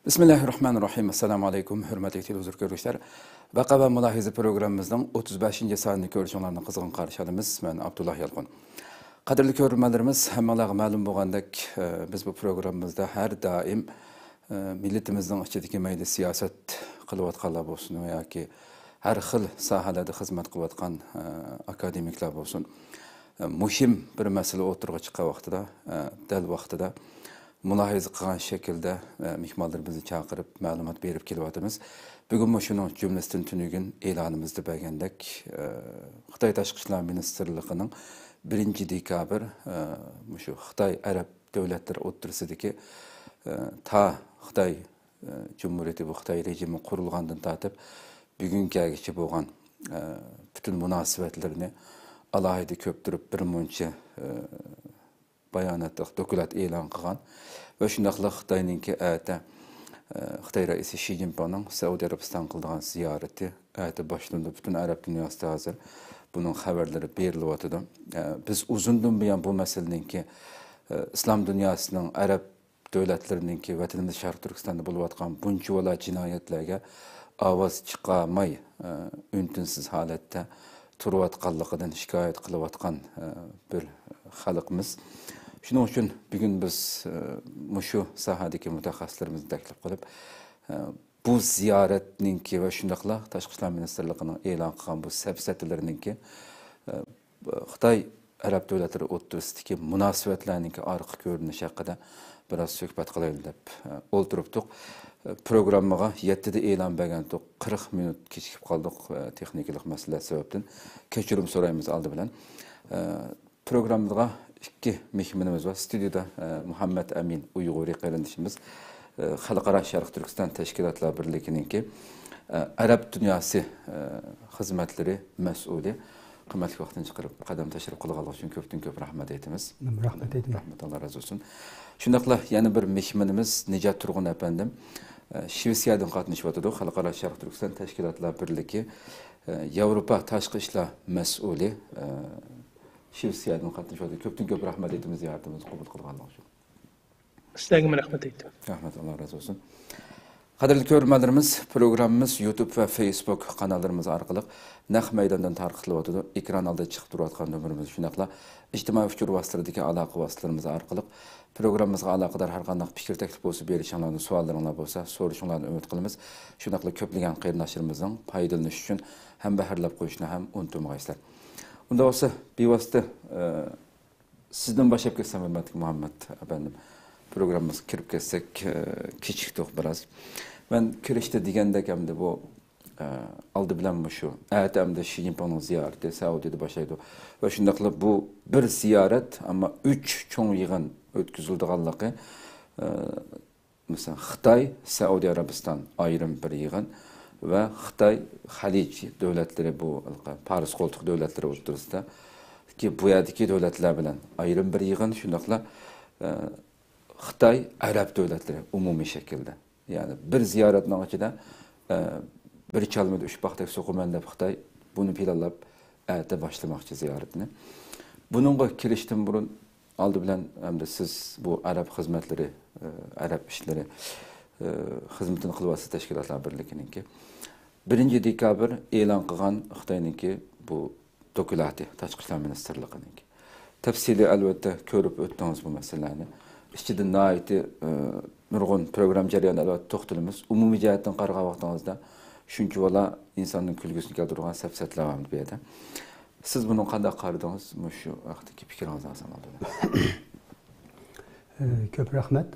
Bismillahirrahmanirrahim. Assalamu alaikum. Hürmetli televizyon görüşler. Vaka ve mülahize programımızdan 35. saatini görüşenlerine kızgın karşıladığımız ben Abdullah Yalqın. Kadirli görürmelerimiz hemalağı malum boğandak biz bu programımızda her daim milletimizden içindeki meyli siyaset kılıvatqanlar olsun veya ki her xil sahalada hizmet kılıvatqan akademikler olsun. Muhim bir mesele oturğa çıkan vaxtıda, del vaxtıda mülahize qilgan şekilde mehmonlarimizni chaqirib ma'lumot berib kelyapmiz. Bugun shuni jumlasidan tunugin e'lonimizda bergandek Xitoy Tashqi ishlar ministrligining 1 dekabr shu Xitoy Arab davlatlari o'rtasidagi ta Xitoy Cumhuriyeti bu Xitoy rejimi qurilgandan tortib bugungacha bo'lgan bütün munosabatlarni alohida ko'ptirib bir muncha bayanatda dokulat e'lon qilgan va shundaqla Xitoyninki Xitoy raisi Xi Jinpingning Saudiya Arabiston qilgan ziyorati boshlandi. Bütün Arab dunyosida hozir buning xabarlari berilyotdi. Biz uzundan buyon bu masalaninki islom dunyosining Arab davlatlarininki vatanimiz Sharq Turkistonda bo'layotgan buncha vala jinoyatlarga ovoz chiqarmay untinsiz holatda turayotganligidan shikoyat qilayotgan bir xalqimiz. Shuning uchun bugun biz shu sohadagi mutaxassislarimizni taklif qilib bu ziyoratninki va shundaqla Tashqi ishlar ministrligining e'lon qilgan bu safsatalarninki Xitoy Arab davlatlari o'rtasidagi munosabatlarninki orqa ko'rinishi haqida biroz suhbat qilaylik deb o'ltiribdik. Programmaga 7'de e'lon bergandik. 40 minut kechikib qoldik texnik masalalar sababdan. Kechirim so'raymiz oldi bilan. Programmaga ikki mehmonimiz var. Stüdyoda Muhammed Amin Uyg'uriy qarindishimiz Xalqaro Sharq Turkiston Tashkilotlar Birligininki Arab dunyosi xizmatlari mas'uli. Qimmatli vaqtini chiqarib qadam tashrif qilganlar uchun ko'p rahmat aytamiz. Rahmat aytamiz. Rahmat, Allah razı olsun. Shundaqla yana bir mehmonimiz Nijat Turg'un efendim. Shvetsiyadan qatnashyapti. Xalqaro Sharq Turkiston Tashkilotlar Birligi Yevropa tashqi ishlar mas'uli. Shvetsiyadan qatnashyapti. Ko'p rahmat aytamiz ziyoratimizni qabul qilganlar uchun. Sizlarga rahmat aytaman. Rahmat, Allah razı olsun. Qadrli ko'ruvchilarimiz, programmamiz YouTube va Facebook kanallarimiz orqali naq maydondan tarqatilyapti. Ekran oldida chiqib turayotgan nomerimiz shunaqla ijtimoiy fikr vositalaridagi aloqa vositalarimiz orqali programmamizga aloqador har qanday fikr taklif bo'lsa, berishingizni, savollaringiz bo'lsa, so'rashingizni umid qilamiz. Shunaqla ko'plagan qarindoshlarimizning foydalanish uchun ham baharlab qo'yishni ham unutmaysizlar. Unda olsa bevosita sizdan boshlab ketsam, hurmatli Muhammad efendim. Programımız kirib ketsek kechikdik biroz. Ben kirishda degandek hamda bu oldi bilan shu atamda Xi Jinpingning ziyorati Saudiyada boshlaydi. Va shundaqla bu bir ziyorat, ammo 3 cho'ng yig'in o'tkazilganligi masalan Xitoy, Saudiya Arabiston ayrim bir yig'in va Xitoy Xalij davlatlari bu Paris qo'ltiq davlatlari o'rtasida ki bu yerdagi davlatlar bilan ayrim bir yig'in shundaqla Xitoy Arab davlatlari umumiy shaklda. Yani bir ziyoratning ichida bir chalmada 3 paxtak so'qiman deb Xitoy buni planlab boshlamoqchi ziyoratni. Buningga kirishdan burun oldi bilan hamda siz bu Arab xizmatlari, Arab ishlari xizmatini qilyapsiz tashkilotlar birligininki 1 dekabr e'lon qilgan Xitoyninki bu dokumenti Tashqi ishlar ministrligininki. Tafsili albatta ko'rib o'tdingiz bu masalani. İçinde naiti nurgun program jarayonida albatta to'xtalamiz. Umumiy jihatdan qaragan vaqtingizda shuncha vala insonning kulgusini keltirgan safsatlar var bu yerda. Siz buni qanday qaradingiz? Shu vaqtdagi fikringizni olsam oldi. Ko'p rahmat.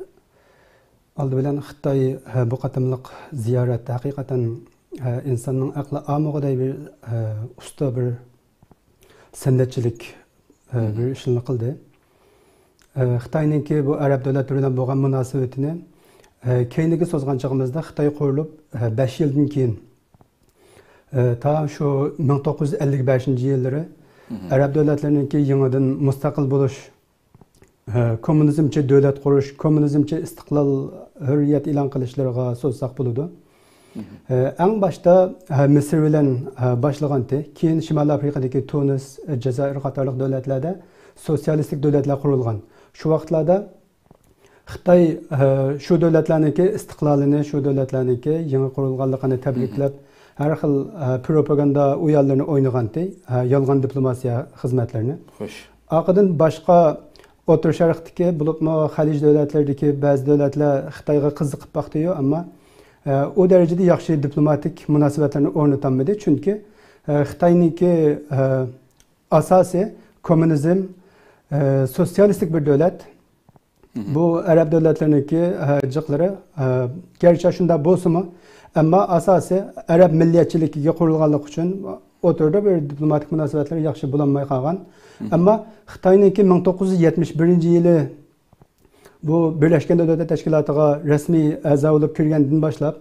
Oldi bilan Xitoy bu qatimliq ziyorat haqiqatan insonning aqli amog'iday bir usta bir san'atchilik bir ishni qildi. Xitoyninki bu Arab davlatlari bilan bo'lgan munosabatini keyingi so'zgan chog'imizda Xitoy qurilib 5 yildan keyin ta shu 1955 yillari Arab devletlerininki yenidən müstakil buluş, komünizmçe devlet kuruş, komünizmçe istiklal, hürriyet ilan kılışlarına sözsaq buludu. En başta Mısır bilen başlagandı. Keyin Şimal Afrika'daki Tunis, Cezayir qatarlıq devletlerde sosyalistik devletler kurulgan. Şu vaxtlarda Xitay şu devletlerninki istiqlalini, şu devletlerninki yeni kurulganlığını təbriklep, her xil propaganda uyarlarını oynagandı, yalgan diplomasiya hizmetlerini. Xoş. Aqıdan başqa Otur Şərqdəki, bulubmu Xalic dövlətlərdəki bəzi dövlətlər Xitayğa qızıqıb baxdıyor, amma o dərəcədə yaxşı diplomatik münasibətlərini ornatanmadı. Çünki Xitayninki asası komünizm, sosyalistik bir dövlət. Bu Arab dövlətlərinki cıqları gerçi şunda bolsunmu, amma asası Arab milliyetçiligiga qurulğanlıq üçün oturda bir diplomatik münasibətlər yaxşı bulanmay qalğan. Ama Xitayninki 1971 yılı bu Birleşken Devletler Teşkilatı'na resmi a'zo olup kirgandan başlap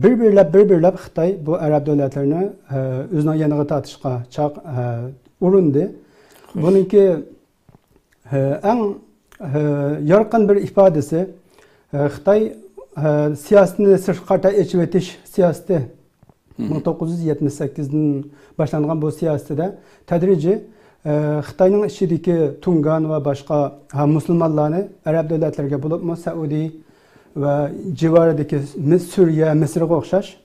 bir-birlab Xitay bu Arab devletlerini özüne yanığı tatışqa çaq urundu. Bununki en yarqın bir ifadesi Xitay siyasetini sırf qarta eçib etiş siyaseti 1978'den başlanğan bu siyasette tədrici Xitayning içideki Tungan ve başka Müslümanlarını Arab devletlerine bulupmu Saudi ve civarındaki Suriye, Mısır'a oxşaş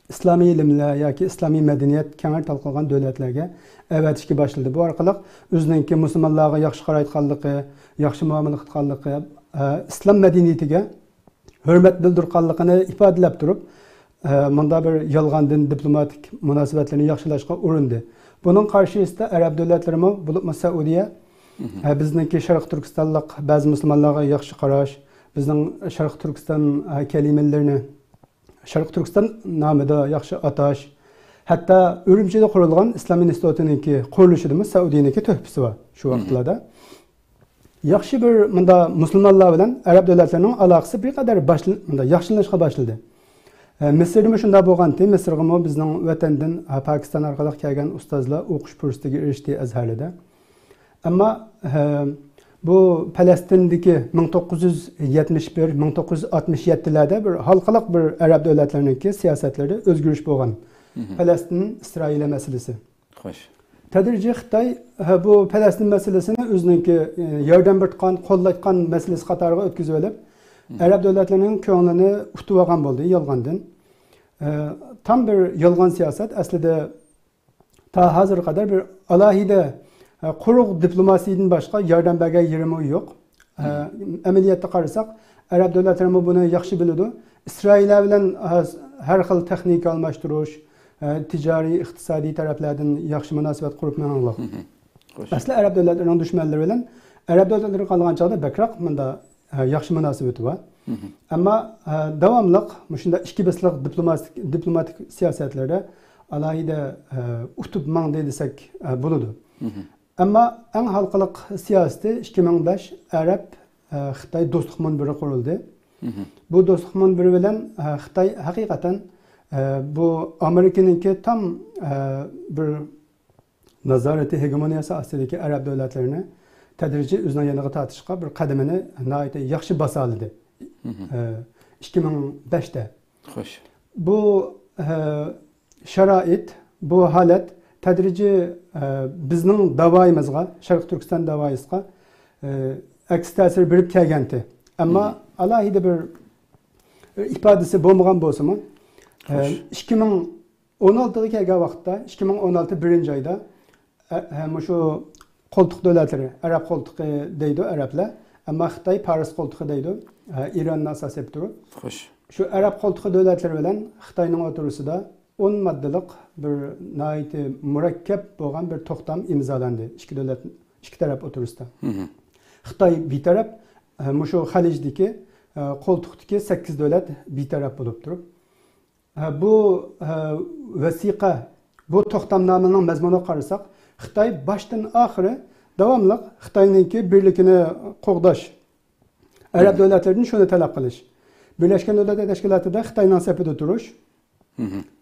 İslami ilimler yoki İslami medeniyet kengir talqılgan devletlerge evetişki başladı. Bu arqalıq özününki Müslümanlarga yaxşı qaraytqanlığı, yaxşı muamele qıtqanlığı, İslam medeniyetiga hürmet bildirqanlığını ifadelep durup munda bir yalğandın diplomatik münasibetlerini yaxşılaşqa urundu. Bunun karşısında Arab devletlerimi bulupmu Saudiya, bizdeki Şarkı Türkistanlık bazı Müslümanlara yaxşı qaraş, bizning Şarkı Türkistan kelimelerini, Şarkı Türkistan namıda yaxşı ataş, hatta Ürümçi'de kurulgan İslam İnstitutu'nunki kuruluşuda Saudiyanınki töhfisi var şu vaxtlarda. Yaxşı bir mında Müslümanlar bilen Arab devletlerinin alaqısı bir kadar yaxşılaşqa başladı. Mısır'da şunda bolğandı. Mısır'ga bizning vatandan Pakistan arqalıq kelgan ustazlar o'qish fursatiga erishdi Azharda. Amma bu Palestindagi 1971-1967'lerde bir halqalıq bir Arab devletlerindeki siyasetlerinde özgürlüş bolğan. Palestin İsrail meselesi. Xoş. Tədrici Xitay bu Palestin meselesini özününki yerden birtqan, qollaytqan meselesi qatarıga ötküzüp elib Arab devletlerinin köңlünü utuvagan boldu, yalğandın. Tam bir yalğan siyaset, aslında ta hazır kadar bir alahide quruq diplomasiyeden başqa yerden bəgə yerimi yox. Əməliyyatda qarasaq, Arab devletlerimi bunu yaxşı bilidu. İsrail'e bilen her xil texnik almashtırış, ticari, iqtisadi tərəflərdən yaxşı münasibət qurub mənanlıq. Aslında Arab devletlerinin düşmanları bilen Arab devletleri qalğan çağda bəkraq mında yaxşı münasibeti var. Ama devamlıq, şunda iki beslik diplomatik siyasetlerde alahide utup mağdı desek buludu. Ama en halkılık siyaseti 2005 Arab Xitay dostluq munbiri kuruldu. Bu dostluq munbiri bilen Xitay hakikaten bu Amerika'nınki tam bir nazareti hegemoniyası astidagi Arab devletlerini tədrici özünə yanığı tartışqa bir kademini yaxşı basalıdı. 2005'te. Xoş. Bu şərait, bu halet tədrici bizning davayımızga, Şarkı Türkistan davayımızga əks təsir verib kelgəndi. Amma alahide bir ifadesi bolmagan bolsunmu? 2016'da kelgan vaqtda, 2016 birinci ayda şu koltuq devletleri, Arap koltuğu deydi Araplar. Ama Xitay Paris koltuğu deydi. İran'ın asas yaptırı. Xoş. Şu Arap koltuğu devletleri bilen Xitay'nın oturusu da 10 maddelik bir naiti murakkep boğan bir toxtam imzalandı. İki taraf oturusda. Xitay bir taraf, şu Xalic'deki koltuqdaki 8 devlet bir taraf bulup durup. Bu vesika, bu toxtamnamanın məzmunu qarasaq, Xitay başdan ahırı davamlıq Xitay'nınki birlikini qoğdaş. Arab devletlerinin şunu talep qilish. Birleşken Devletler Teşkilatı'da Xitay'nın sepede duruş,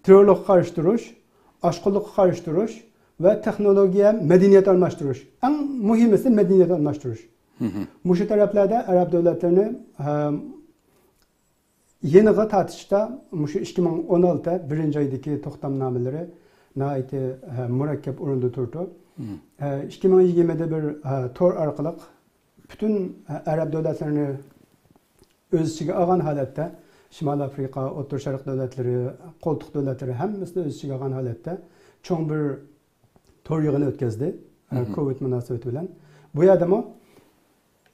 terörlük karıştırış, aşkılık karıştırış, ve teknolojiye medeniyet almashtırış. En muhimisi medeniyet almashtırış. Muşu taraflarda Arap devletlerini yeniga tartışta muşu 2016 birinci aydaki to'xtamnomalari naiti murakkab o'rinda turdi. 2020'de bir tor orqali bütün Arap devletlerini öz ichiga olgan holatda Şimal Afrika, O'rta Sharq davlatlari, qo'ltiq davlatlari hammasini o'z ichiga olgan holatda cho'ng bir tor yig'ini o'tkazdi. Covid munosabati bilan. Bu yerdami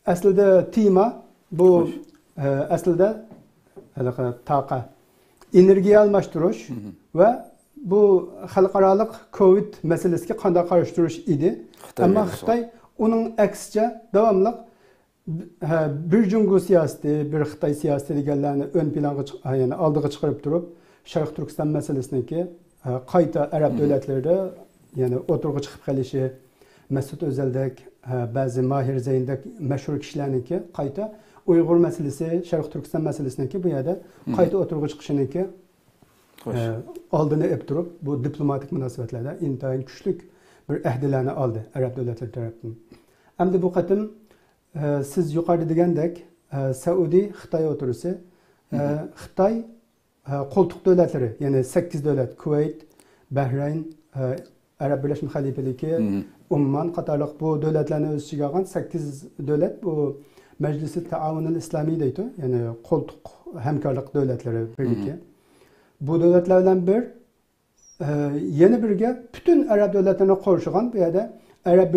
aslida tema bu aslida taqa energiya almashtirish va bu xalqaro Covid masalasiga qanday qarshi turish edi. Ammo Xitoy uning aksicha davomli bir Jungo siyosati, bir Xitoy siyosati deganlarni ön planga yani oldiga chiqarib turib, Sharq Turkiston masalasiniki qayta Arab davlatlarida yani o'tirg'i chiqib qolishi, Mas'ud O'zaldek, ba'zi Mahir Zayndek mashhur kishilarniki qayta Uyg'ur masalasi, Sharq Turkiston masalasiniki bu yerda qayta o'tirg'i chiqishiniki oldini olib turib, bu diplomatik munosabatlarda intayin kuchli bir ahdilarni oldi Arab davlatlari tomonidan. Endi bu qatim siz yuqorida degandek Saudiya Xitoy o'tirisi Xitoy qo'ltiq davlatlari, ya'ni 8 davlat, Kuvayt, Bahrayn, Arab Birlashma Xalifaligi, Umman qatorliq bu davlatlarni o'z ichiga olgan 8 davlat bu Majlisi Taavunul Islomiy deydi, ya'ni qo'ltiq hamkorlik davlatlari birligi. Bu davlatlardan bir yana birga bütün Arab davlatlarini qo'shgan bu yerda Arab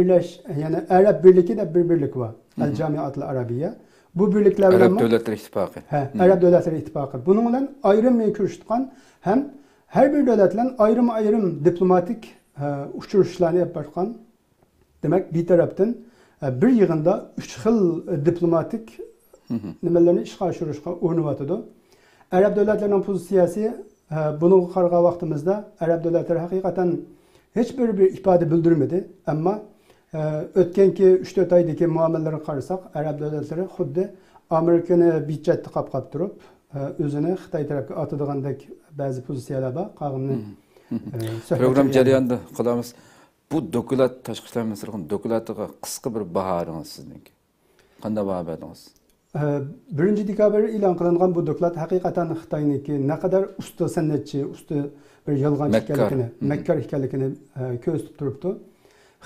yani Arab birligi de bir birlik var. El Camiatul Arabiya. Bu birlikler Arab Devletleri İttifakı. Arab Devletleri İttifakı. Bununla ayrım kuruştukan hem her bir devletle ayrım diplomatik uçuruşlarını yaparken demek bir taraftan bir yığında 3 xil diplomatik nimelerini işgal şuruşka oynuvatıdı. Arab devletlerinin pozisyası bunu karga vaktimizde Arab devletleri hakikaten hiçbir bir ifade bildirmedi. Ama ötkenki 3-4 aydaki muamellerini qarsak, Arab devletleri xuddi Amerika'nı bütçetli qap durup, özünü Xitay tarafı atıdığındaki bazı pozisyonlar var. Program jarayonida qilamiz. Bu dokulat tashqi ishlar ministrligining dokulatiga qisqa bir bahoringiz sizniki. Qanday baho berdingiz? 1 dekabr e'lon qilingan bu dokulat haqiqatan Xitoyniki ne kadar usta san'atchi, usta bir yolg'onchi ekanligini, makkar ekanligini ko'rsatib turibdi.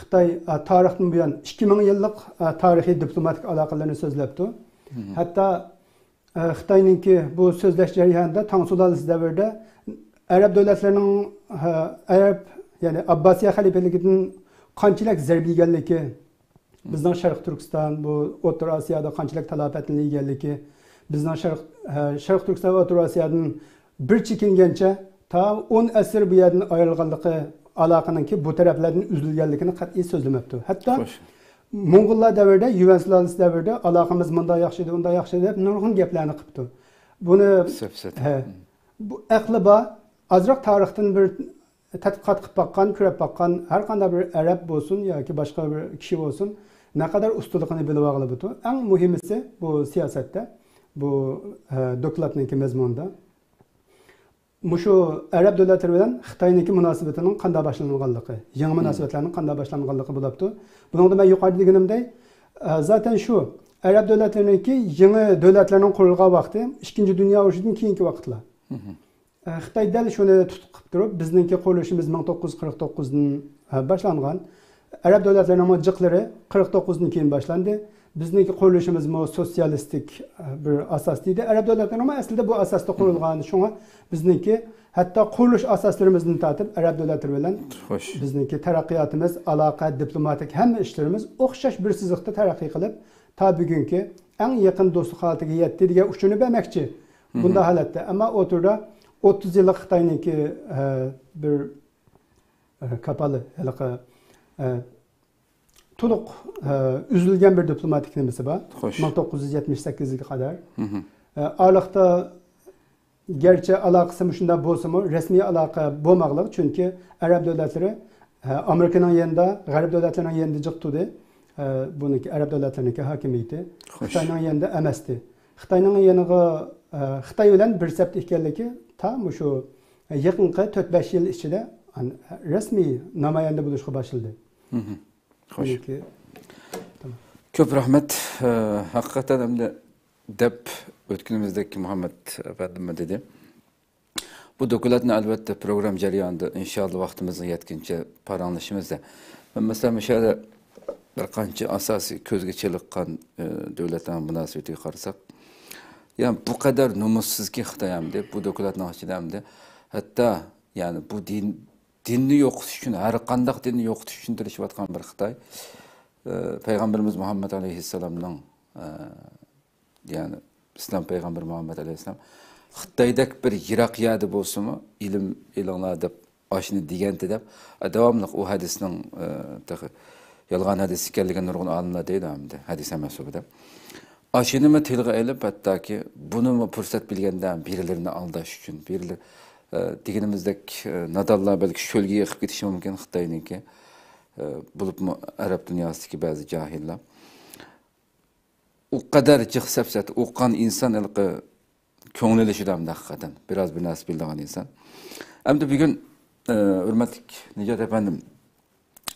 Xitoy tarixdan buyon 2000 yillik tarixiy diplomatik aloqalarni so'zlabdi. Hatto Xitoyniki bu so'zlash jarayonida Tang sulolasi davrida Arab davlatlarining yani Abbasiya xalifaligidan qanchalik zarba yeganligi, bizning Sharq Turkiston, bu O'rta Osiyoda qanchalik talofatni yeganligi, bizning Sharq Turkiston va O'rta Osiyodan bir chekingancha ta 10 asr bu yerdan ayrilganligi aloqaninki bu taraflardan uzilganligini qat'iy so'zlamabdi. Hatto Mo'ng'ullar davrida, Yuan sulolasi davrida aloqamiz bunday yaxshi edi, unday yaxshi deb nurg'un gaplarni qilibdi. Buni bu aqli bor, azroq tarixdan bir tadqiqot qilib bakkan, ko'rib bakkan har qanday bir Arab bo'lsin yoki boshqa bir kishi bo'lsin, ne kadar ustaligini bilib olibdi. Eng muhimisi bu siyosatda, bu dokladniki mazmunida Muşu Arab devletleri bilen Xitoyniki munosabatinin qanday boshlanganligi, yangi munosabatlarning qanday boshlanganligi bo'libdi. Buningda men yuqorida deganimdek, zaten şu Arab devletleriniki yangi devletlarning qurilgan vaqti 2. Dünya urushidan keyingi vaqtlar. Xitoy dal shuni tutib turib, bizningki qurilishimiz 1949dan boshlangan. Arab devletlerining jiqlari 49dan keyin boshlandi. Bizningki qurilishimiz sosyalistik bir asas deydi. Arab devletleri ama aslında bu asasda qurilgan. Şuna bizningki hatta qurilish asoslarimizdan tortib Arab devletleri bilan bizningki taraqqiyotimiz, aloqa, diplomatik hamma ishlarimiz o'xshash bir siziqda taraqqiy qilib, ta bugungi eng yaqin do'stlik holatiga yetdi degan uchuni bermoqchi. Bunda holatda, ammo o'tirda 30 yillik Xitoyniki bir kapalı halaqa to'liq üzülgen bir diplomatik nimasi bor. 1978 yilga qadar. Aliqda gerçi aloqasi shunda bo'lsa-mu, rasmiy aloqa bo'lmaganligi, chunki Arab davlatlari Amerikaning yanında, G'arb davlatlarining yanında jiqdi. Buniki Arab davlatlarining hokimiyati Xitoyning yanında emasdi. Xitoyning yaniga Xitoy bilan bir sapt ekanligi ta shu yaqinqi 4-5 yil ichida rasmiy namoyanda bo'lishga boshladi. Xo'sh. Tamam. Ko'p rahmat. Haqiqatan ham deb o'tganimizdagi Muhammad efendim dedi. Bu dokumentni albatta program jarayonida inshaalloh vaqtimizga yetguncha paranglashimizda. Mesela mesela bir qancha asosiy ko'zga chiliqqan davlatlarning munosabatiga qarasak, yani bu kadar numussizki Xitoy ham deb bu dokumentning ichida ham deb hatto yani bu dinni yo'qotish uchun har qanday dinni yo'qotish uchun tirishayotgan bir Xitoy Peygamberimiz Muhammed Aleyhisselam'ның yani İslam Peygamber Muhammed Aleyhisselam Xitoydek bir yiroq yerda bo'lsa-mu ilm ilinglar deb oshni degandi deb davomli u hadisning yolg'on hadis ekanligini nurg'un olimlar deydi hamda hadis emas u deb oshinimi tilga ilib hattoki buni fursat bilgandan birilarini aldash uchun birilar deganimizdek nadallar balki sho'lga yiqib ketishi mumkin Xitoyniki bo'libmi arab dunyosidagi ba'zi jahillar u qadar jiqsabsat o'qigan inson ilqi ko'ngli shudamda haqiqatan biraz bir nasib bildiğin insan. Hem de bir gün hürmetlik Nicat efendim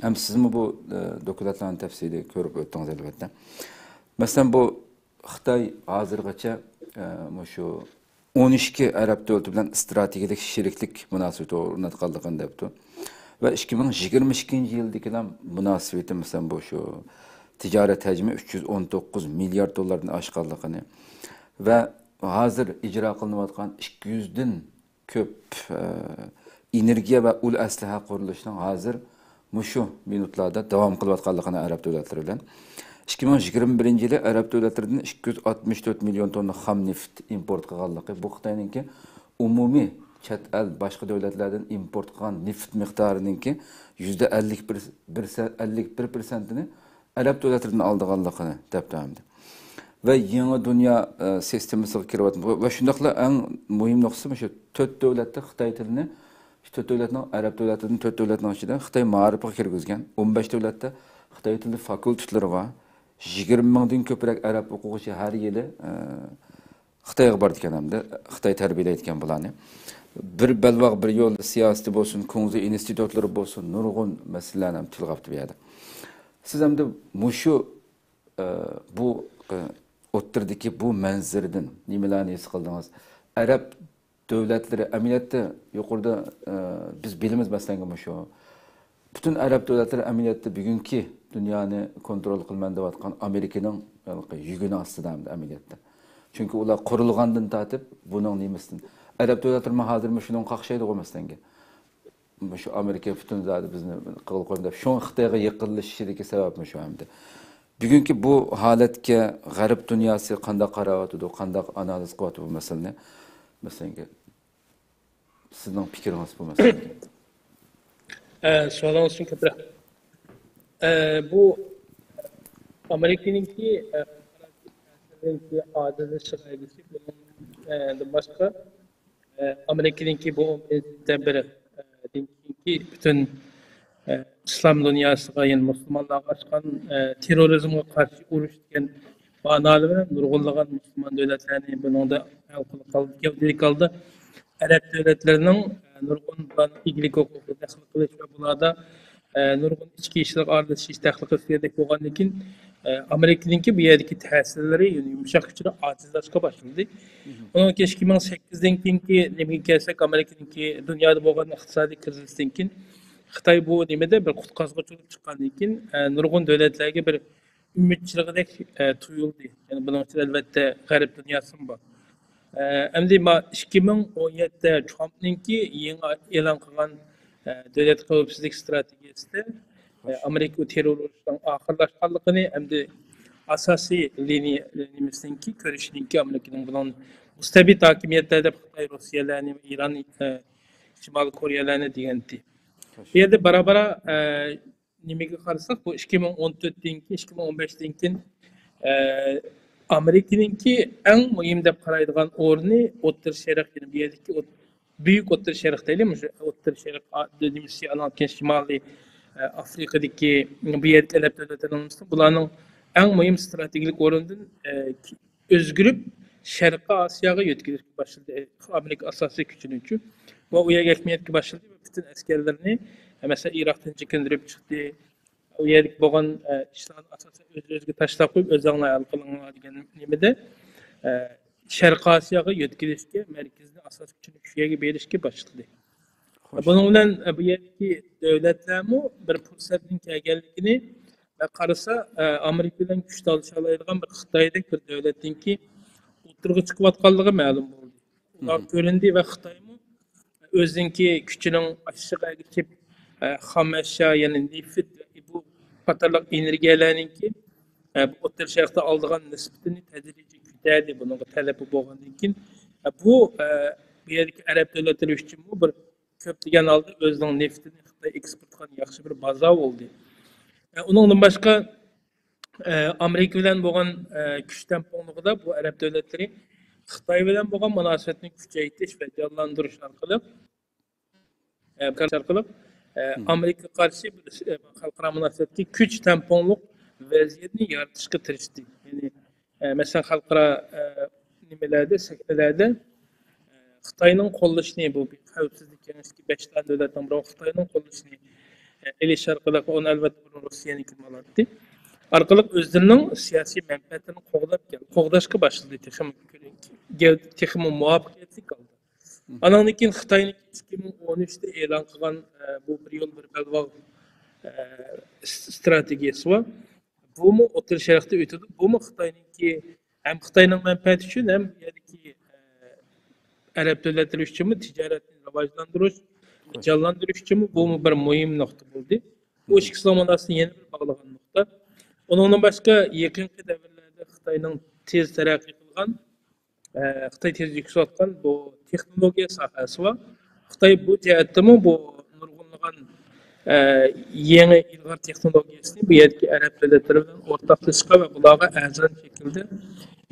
hem siz mi bu dokumentlerin tefsiri görüp öttünüz elbette. Mesela bu Xitoy hazırgacha şu 12 Arap devleti bilan stratejik şeriklik münasebeti o'rnatganligini debdi. Ve 2022 yildagi münasebeti mesela bu şu ticaret hacmi 319 milyar dolardan aşganligini ve hazır icra kılınayotgan 200'den köp energiya ve ul aslaha qurilishning hazır mushu minutlarda devam qilayotganligini Arab davlatlari bilan 2021 yili Arab davlatlaridan 264 milyon tonna xam neft import qilganligi bu Xitoyninki umumiy chet el boshqa davlatlardan import qilgan neft miqdorininki %51%ni Arab davlatlaridan olganligini debdi. Ve yeni dünya sistemasiga kiryapti. Ve shundaqla eng muhim nuqtasi shu 4 davlatda Xitoy tilini, 4 davlatning Arab davlatining 4 davlatning ichida Xitoy ma'rifiga kirgizgan. 15 davlatda Xitoy tili fakultetlari var. 20 mingdan ko'proq arab o'quvchi har yili Xitoyga bordi ekan hamda Xitoy tarbiyalayotgan bularni. Bir balvoq bir yo'l siyosati bo'lsin, ko'ngil institutlari bo'lsin, nurg'un masalalarni ham tilg'abdi bu yerda. Siz hamda mushu bu o'ttirdiki bu manzirdan nimalarni his qildingiz? Arab davlatlari amaliyotda yuqorida biz bilamiz masalan shu bütün Arab davlatlari amaliyotda bugungi dunyoni kontrol qilman deyotgan Amerikaning yugini ostida amaliyotda. Chunki ular qurilgandan tortib buning nimasidan Arab davlatlari hozir shundan qaqshaydi qo'ymasdanga. Shu Amerika bütün zodi bizni qil qo'ydi. Shu Xitoyga yiqilishdagi sababmi shu hamda. Bugünkü bu haletke garip dünyası qanday qarayotdi, qanday analiz qilyapti bu masalani? Mesela sizning fikringiz bu masalaga. So'ralingiz uchun ko'proq. Bu Amerikaninki adil sharoitisi bundan boshqa Amerikaninki bu biri bütün İslam dünyasına yani Müslümanlığa açkan terörizme karşı uruş diyen manalı ve nurgulluğun Müslüman devletlerini bunun da gevdelik aldı. Arap devletlerinin nurgun ilgilik hukuku daxil qilish ve bunlarda nurgun içki işçilik ardışı daxil qilish kerak bo'lgandan keyin Amerikaninki bu yerdagi ta'sirlari yumshoq kuchli ojizlashga boshladi. Onun 2008'den keyingi nimaga kelsak Amerikaninki dunyoda bo'lgan iqtisodiy krizisdan keyin Xitoy bu nimada bir qutqazg'uchilik chiqqandan keyin nurg'un davlatlarga bir umidchiligidek tuyuldi. Yani bunun için elbette g'arb dunyosi bor. Endi 2017'de Trump'ninki yeni e'lon qilgan davlat xavfsizlik strategiyasida Amerika terroristdan oxirlashganligini hamda asosiy liniyasinki ko'rishinki Amerikaning bilan mustabid hokimiyatlarda Xitoy, Rossiyalarni, Iran, Shimoliy Koreyalarni degandi. Bu yerda barabara nimaga qarasak bu 2014'den keyin 2015'den keyin Amerikaninki eng muhim deb qaraydigan o'rni O'rta Sharq, yani bu yerdagi büyük O'rta Sharq deylik, O'rta Sharq dediğimiz anlatgan Shimoliy Afrika'daki bu yerki Arab devletlerinin bularning eng muhim strategik o'rnidan o'zgirib Sharqiy Osiyoga yetkazishga boshladi. Amerika asosiy kuchining uchun. ve o yerga ekmeyetki başladı ve bütün askerlerini mesela Irak'tan çekindirip çıktı. O yerlik boğan işlerin asasen özü taşlap koyup özağına alqılığına degan nimede Şarkı Asiya'ya yetkilişke merkezini asas gücünü küçüğe berişke başladı. Bunun bilan bu yerdeki devletlermi bir fursatning kelganligini qarasa Amerika bilan kuch talasha oladigan bir Xitoydek bir davlatninki o'tirg'i chiqayotganligi ma'lum bo'ldi. Ular ko'rindi va Xitoymi o'ziniki kuchining aşağı geçip ham ashyo, ya'ni neft bu qatorliq energiyalarninki bu O'rta Sharqda oldigan nisbatini tadrijiy ko'tardi. Buning talabi bo'lgandan keyin bu yerdagi arab davlatlari uchun bir köpleyen aldı özünün neftini Xitoy eksport qilgan yaxshi bir baza bo'ldi. Uningdan boshqa Amerika bilan bo'lgan kuch tamponligida bu arab davlatlari Xitoy bilan bo'lgan munosabatni kuchaytirish va jonlantirish orqali Amerika qarshi xalqaro munosabatga kuch tamponlik vaziyatni yaratishga tirishdi. Ya'ni masalan xalqaro nimalarda, sahnlarda Xitoyning qo'llashini bu xavfsizlik kengashidagi 5 ta davlatning biri Xitoyning qo'llashini elish orqali uni albatta Rossiyaniki bo'ladi. Orqali o'zlarining siyosiy manfaatini qo'g'dashga boshladi. Texmi muvaffaqiyatli oldi. Andan keyin Xitoyning 2013'da e'lon qilgan bu bir yo'l bir balvoq strategiyasi va bu mu O'rta Sharqda o'tadi. Bu mu Xitoyninki hem Xitoyning manfaati uchun ham yerdagi Arab devletleri için mi ticaretini rivojlantirish, canlandirish için mi bu bir muhim nokta bo'ldi. Bu ikki zamon aslında yeni bir bağlagan nokta. Ondan başka yakınki devirlerde Xitoyning tez taraqqiy qilgan, Xitoy tez yuksaltgan bu texnologiya sohasi va Xitoy bu jihatdami bu nurg'unlagan yeni ilg'or texnologiyasini bu yerdagi Arab devletleri bilan o'rtoqlashishga va bularga arzon shaklda,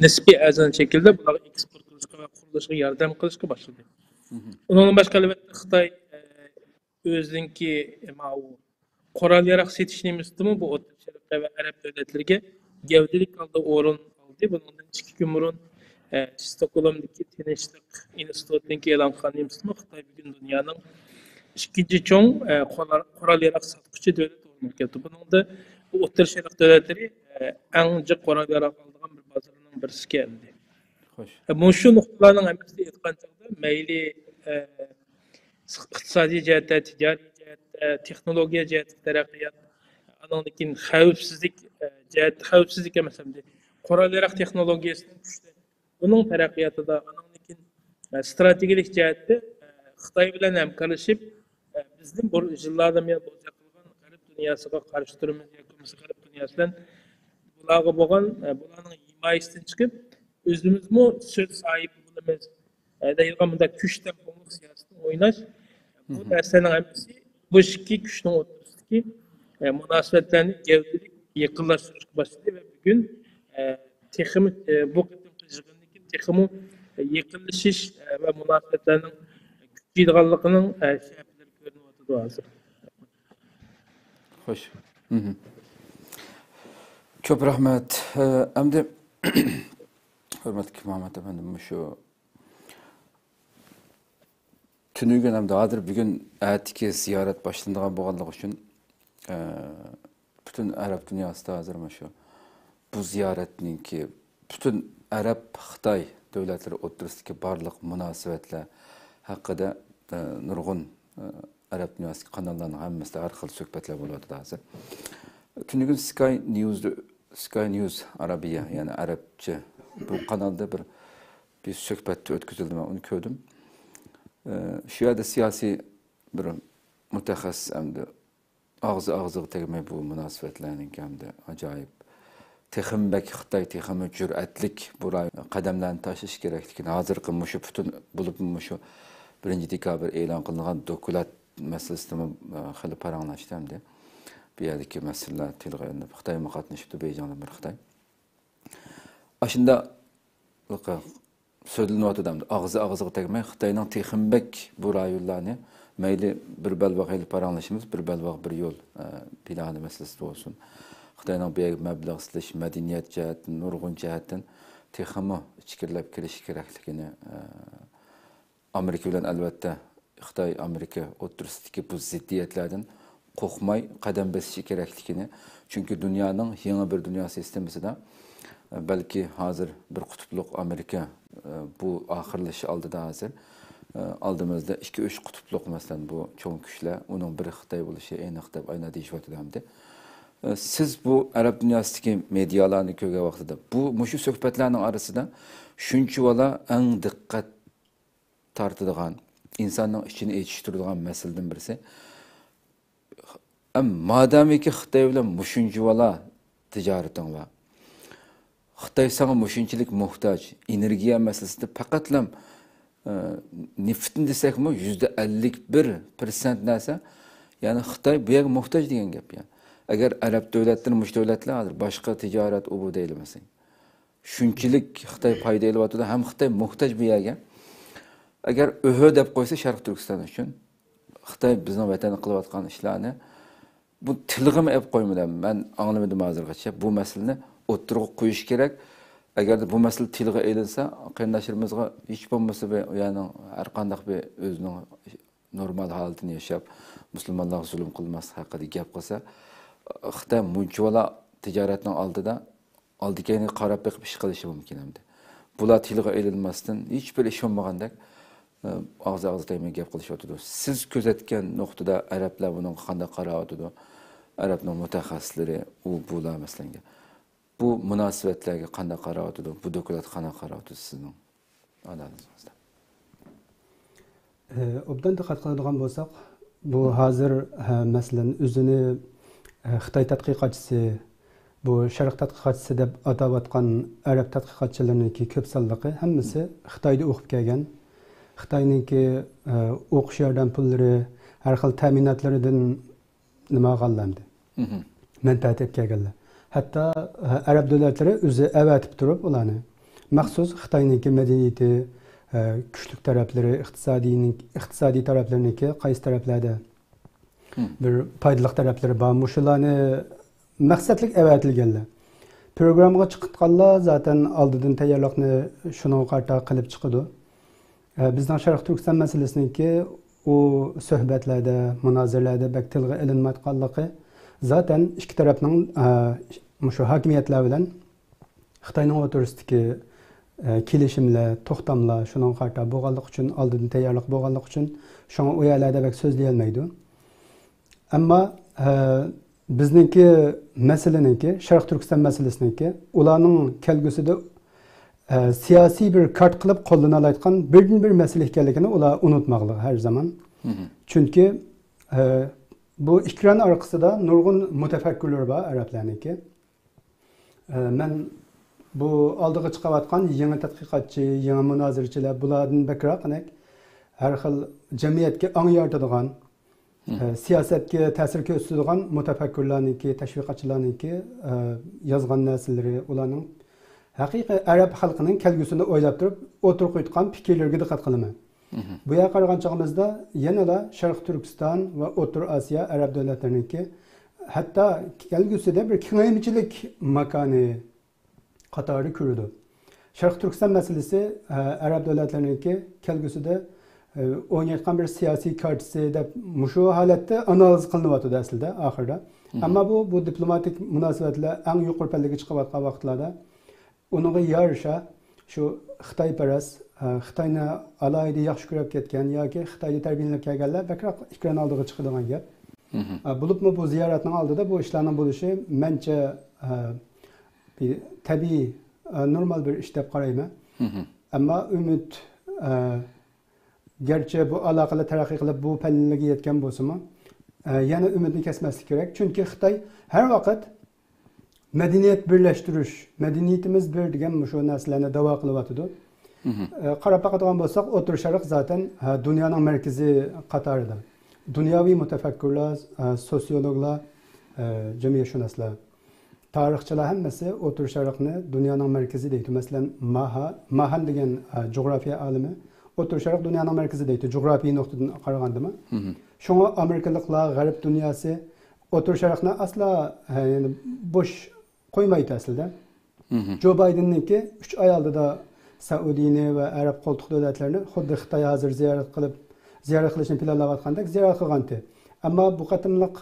nisbiy arzon shaklda bularga eksport ve kuruluşa yardım kılışka başladı. Onun başka elbette Xitoy özünki Koral yarak setişini bu O'rta Sharqqa ve Arab devletlerine gevdelik aldı, o'rin aldı. Bundan 2 gün burun Stockholm'daki Tinchlik Institute'daki e'lon qilgan Xitoy bugun dunyoning ikkinchi cho'ng qurol yarog' sotuvchi davlat bo'lib keldi. Buningda bu O'rta Sharq davlatlari eng jiq qurol yarog' oladigan bir bozorning birisi keldi. Bu şu noktalarning hammasi aytgan chog'da mayli iqtisodiy jihatda, tijoriy jihatda, texnologiya jihatda taraqqiyot, andan keyin xavfsizlik jihatda, xavfsizlik emas hamda qurol yarog' texnologiyasining kuchli buning taraqqiyotida andan keyin strategik jihatda Xitoy bilan hamkorlashib bizning bu yillarda men bo'lgan g'arb dunyosiga qarshi turimiz yoki g'arb dunyosidan bularga bo'lgan bularning himoyasidan chiqib özümüzmü söz sahibi bulunmaz. Deyilgan bunda güç tempomluk siyasetini oynaş. Bu derslerin hepsi bu iki güçün ortasındaki münasebetlerini gevdelik yakınlaştırışa başladı ve bugün texmi bu kıtımkıcılığındaki texmi yakınlaşış ve münasebetlerinin güçlüydüğünün şehirleri görünüyordu hazır. Hoş. Çok rahmet. Hem de hürmetli Muhammed efendim şu tünügen hem de adır bugün etki ziyaret başlandığı boğanlık için bütün Arap dünyası da hazır mı şu bu ziyaretinin ki bütün Arap Xitoy devletleri o'rtasidagi barliq munosabatlar haqida nurg'un Arap dünyası kanallarının hammasida har xil suhbatlar bo'ladi hozir. Tünügen Sky News Arabiya yani Arapça bu kanalda bir suhbat o'tkazildi, ben onu gördüm. Şu yerde siyasi bir mutaxassis hamda ağzı tegmay bu munosabatlarning hamda ajoyib texmbek Xitoy texmi jur'atlik bu qadamlarni tashlash kerakligini hozirgi mushu butun bo'lib mushu 1-dekabr e'lon qilingan dokulat masalasida xili paranglashdi hamda bu yerdagi masalalar tilga olinib Xitoyga qatnashibdi, Beijingda bir Xitoy. Aşında söylenyapti hamda ağzı tegmay Xitoyning texmbek bu rayonlarni mayli bir balvoq paranglashimiz, bir balvoq bir yo'l plani masalasi bo'lsin. Xitoyning bu mablag' ishlash, madaniyat jihatdan, nurg'un jihatdan texmi ichkirlab kirish kerakligini Amerika bilan albatta Xitoy Amerika o'rtasidagi bu ziddiyatlardan qo'rqmay qadam bosishi kerakligini, chunki dunyoning yangi bir dunyo sistemasida balki hozir bir qutbluq Amerika bu oxirlashi oldida hozir oldimizda 2-3 qutbluq masalan bu cho'ng kuchlar, uning biri Xitoy bo'lishi aniq deb ayna deyishyapti. Siz bu Arab dunyosidagi medialarni ko'rgan vaqtida bu mushu suhbatlarning orasida shuncha vala eng diqqat tortadigan, insonning ichini echishtiradigan masaladan birisi. Madamiki Xitoy bilan mushuncha vala tijorating va Xitoy sana mushunchalik muhtoj, energiya masalasida faqatlam neftni desakmi %51% narsa, ya'ni Xitoy bu yerga muhtoj degan gap yani. Agar Arab davlatlari, mush davlatlar hozir boshqa tijorat u bu deyilmasang. Shunchalik Xitoy foyda olyapti, ham Xitoy muhtoj bu yerga. Agar o'ho deb qo'ysa Sharq Turkiston uchun Xitoy bizning vatanda qilayotgan ishlarni bu tilg'im ep qo'ymadim. Men anglamadim hozirgacha. Bu masalani o'tirib qo'yish kerak. Agar bu masala tilga elinsa, qarindoshlarimizga hech bo'lmasa ya'ni har qanday bir o'zining normal holatini yashab, musulmonlarga zulm qilmas haqida gap qilsa, Xitoy munchola tijoratning oldiga qarab beqib ish qilishi mumkin endi. Bular tilga elinmasdan hech bir ish bo'lmagandek og'iz tegmay gap qilishyapti. Siz kuzatgan nuqtada arablar buning qanday qarayapti? Arabning mutaxassislari u bular masalanga. Bu munosabatlarga qanday qarayapti? Bu doklad qanday qarayapti sizning analizingizda? Obdan diqqat qiladigan bo'lsak, bu hozir masalan o'zini Xitoy tadqiqotchisi, bu Sharq tadqiqotchisi deb atayotgan Arab tadqiqotchilarininki ko'p sonliqi hammasi Xitoyda o'qib kelgan. Xitoyninki o'qish yordam pullari, har xil ta'minatlaridan nima qolgandi. Manfaat topib kelganlar. Hatto Arab davlatlari o'zi avatib turib ularni maxsus Xitoyninki madaniyati, kuchli taraflari, iqtisodiy taraflariniki qaysi taraflarda bir foydali taraflari bor. Mushularni maqsadlik avatilganlar. Programmaga chiqitganlar zaten oldidan tayyorlikni shunga qarta qilib chiqadi. Bizning Sharq Turkiston masalasiniki o suhbatlarda, munozaralarda bak tilga ilinmayotganligi zaten ikki tarafning shu hokimiyatlar bilan Xitoyning o'rtasidagi kelishimlar, to'xtamlar shunga qarta bo'lganlik uchun, oldidan tayyorlik bo'lganlik uchun shunga u yerlarda bak so'zlay olmaydi. Ammo bizningki masalaniki, Sharq Turkiston masalasiniki ularning kelgusida siyosiy bir kart qilib qo'llaniladigan bir masala ekanligini ular unutmoqligi har zaman. Chunki bu ekran orqasida nurg'un mutafakkirlar bor arablarniki. Men bu oldiga chiqayotgan yangi tadqiqotchi, yangi munozirchilar bulardan bakroq har xil jamiyatga ong yoritadigan, siyosatga ta'sir ko'rsatadigan mutafakkirlarniki, tashviqotchilarniki yozgan narsalari ularning haqiqiy arab xalqining kelgusini o'ylab turib o'tirib qo'ygan fikrlarga diqqat qilaman. Bu yerga qaragan chog'imizda yanada Sharq Turkiston va O'rta Osiyo arab davlatlariniki hatto kelgusida bir kengaymichilik makoni qatori ko'rdi. Sharq Turkiston masalasi arab davlatlariniki kelgusida o'ynayotgan bir siyosiy kartisi deb mushu holatda analiz qilinyapti aslida oxirida. Ammo bu diplomatik munosabatlar eng yuqori pallaga chiqayotgan vaqtlarda uningga yarasha shu Xitoyparast, Xitoyni alohida yaxshi ko'rib ketgan yoki Xitoyda tarbiyalanib kelganlar bakroq ekran oldiga chiqadigan gap. Bo'libmi bu ziyoratning oldida bu ishlarning bo'lishi mencha tabiiy, normal bir ish deb qarayman. Ammo umid garchi bu aloqalar taraqqiy qilib bu pallaga yetgan bo'lsa-mu, yana umidni kesmaslik kerak. Chunki Xitoy har vaqt madaniyat birlashtirish, madaniyatimiz bir degan shu narsalarni da'vo qilyapti. Qarab boqadigan bo'lsak, O'rta Sharq zaten dunyoning markazi qatorida. Dunyoviy mutafakkirlar, sosiologlar, jamiyatshunoslar, tarixchilar hammasi O'rta Sharqni dunyoning markazi deydi. Masalan, Mahan degan jo'g'rafiya olimi O'rta Sharq dunyoning markazi deydi, jo'g'rafiy nuqtadan qaragandimi? Shunga Amerikaliklar, G'arb dunyosi O'rta Sharqni asla yani bo'sh qo'ymaydi aslida. Joe Biden'niki 3 oy oldida Saudiyni va Arab qo'ltiq davlatlarini xuddi Xitoy hozir ziyorat qilib ziyorat qilishni planlayotgandek ziyorat qilgandi. Ammo bu qatimliq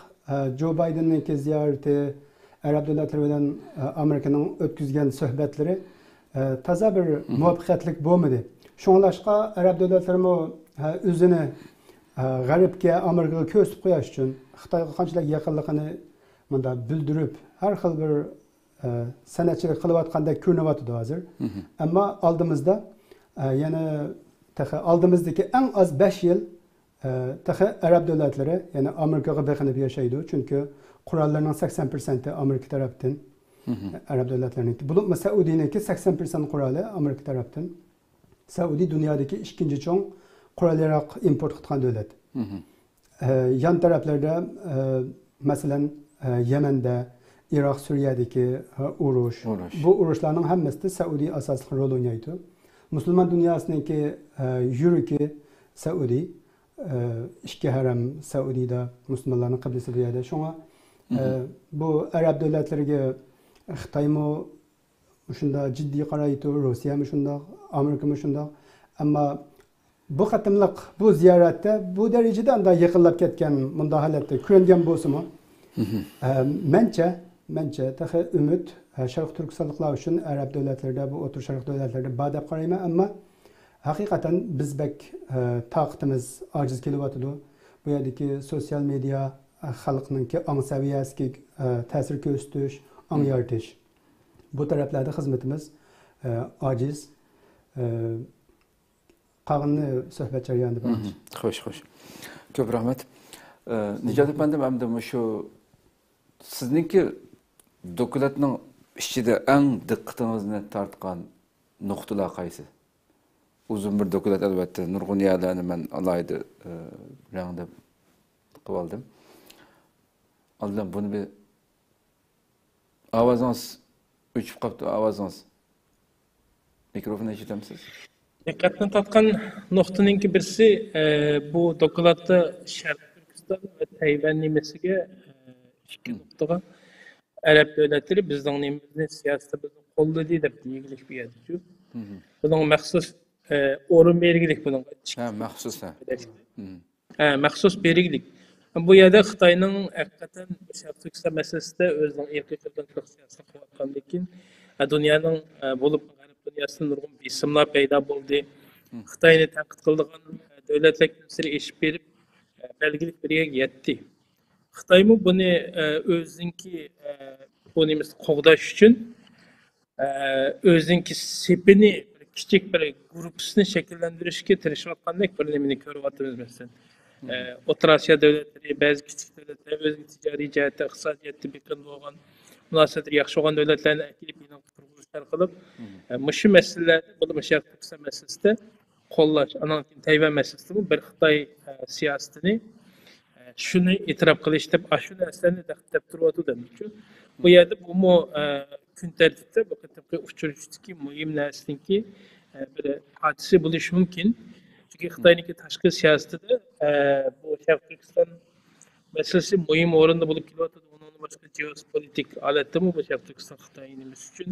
Joe Biden'ninki ziyarati, Arab davlatlari bilan Amerikaning o'tkazgan suhbatlari toza bir muvaffaqiyatli bo'lmadi. Shunlashqa Arab davlatlari o'zini g'arbga, Amerikaga ko'rsatib qo'yish uchun Xitoyga qanchalik yaqinligini bunda bildirib, har xil bir sanatchilik qilayotgandek ko'rinyapti hozir. Ammo oldimizda yana oldimizdagi eng az 5 yil Arab davlatlari, ya'ni Amerikaga beqinib yashaydi, chunki qurollarning 80% Amerika tarafdan, Arab davlatlarininki. Bo'lib Saudiyaniki 80% quroli Amerika tarafdan. Saudi dunyodagi ikkinchi chong qurol-yarog import qilgan davlat. Yan taraflarda masalan Yamanda, Iroq, Suriyadagi urush. Bu urushlarning hammasida Saudiya asosli rol o'ynaydi. Musulmon dunyosiningki yuragi Saudi, ikki haram Saudiyda musulmonlarning qiblasi bu yerda. Shunga bu Arab davlatlariga Xitoymi shunda jiddiy qaraydi, Rossiyami shunda, Amerikami shunda. Ammo bu qatimliq bu ziyoratda bu darajada unda yaqinlab ketgan bunda holatda ko'ringan bo'lsa-mu, mencha tahi umid Sharq Turkistonliklar uchun Arab davlatlarida, bu o'tir Sharq davlatlarida bor deb qarayman, ammo haqiqatan bizbek taqatimiz ojiz kelyapti. Bu yerdagi sosyal media xalqninki ong saviyasiga ta'sir ko'rsatish, ong yaratish. Bu taraflarda xizmatimiz ojiz. Qag'inni suhbat jarayonida bor. Xo'sh. Ko'p rahmat. Nijot epandim, hamda shu sizningki dokladning ichida eng diqqatingizni tortgan nuqtalar qaysi? Uzun bir doklad albatta, nurg'un yerlarni men alayda rangda qilib oldim. Oldin buni bir ovozingiz o'chib qolibdi, ovozingiz. Mikrofonni eshitamsiz? Diqqatni tortgan nuqtaninki birisi bu dokladda Sharq Turkiston va Tayvan nimasiga ikki nuqtaga Arab davlatlari bizning nimamizni siyosatimizni qo'llaydi deb deyilib berdi. Buning maxsus o'rin belgilik buning. Maxsus. Maxsus belgilik. Bu yerda Xitoyning haqiqatan Sharq Turkiston masalasida o'zining erkin qilgan siyosatini qilayotgandan keyin dunyoning bo'lib dünyasında nurgun bir isimler payda buldu. Xitayni tanqid qildigan davlatlar siri eshib berib, belgilik bir yerga yetdi. Xitoymi buni o'zinki bunimiz qo'g'dash uchun o'zinki sepini kichik bir guruhini shakllantirishga tirishayotgandek bir nimani ko'ryapmiz masalan. O'rta Osiyo davlatlari, ba'zi kichik davlatlar o'zining tijoriy jihatda, iqtisodiyotda beqin bo'lgan, munosabatlar yaxshi bo'lgan davlatlarni akilib qilib, mushu masalalarni, bu Sharq Turkiston masalasida qo'llash, anan Tayvan masalasida bir Xitoy siyosatini shuni e'tirof qilish deb, shu narsani deb turibdi demoqchi. Bu yerda bu kun tartibida bu qattiq uchrashdiki, muhim narsaniki bir hodisa bo'lishi mumkin. Chunki Xitoyniki tashqi siyosatida bu Sharq Turkiston masalasi muhim o'rinda bo'lib kelyapti. Başka geopolitik aletimi bu Sharq Turkiston Xitoyning uchun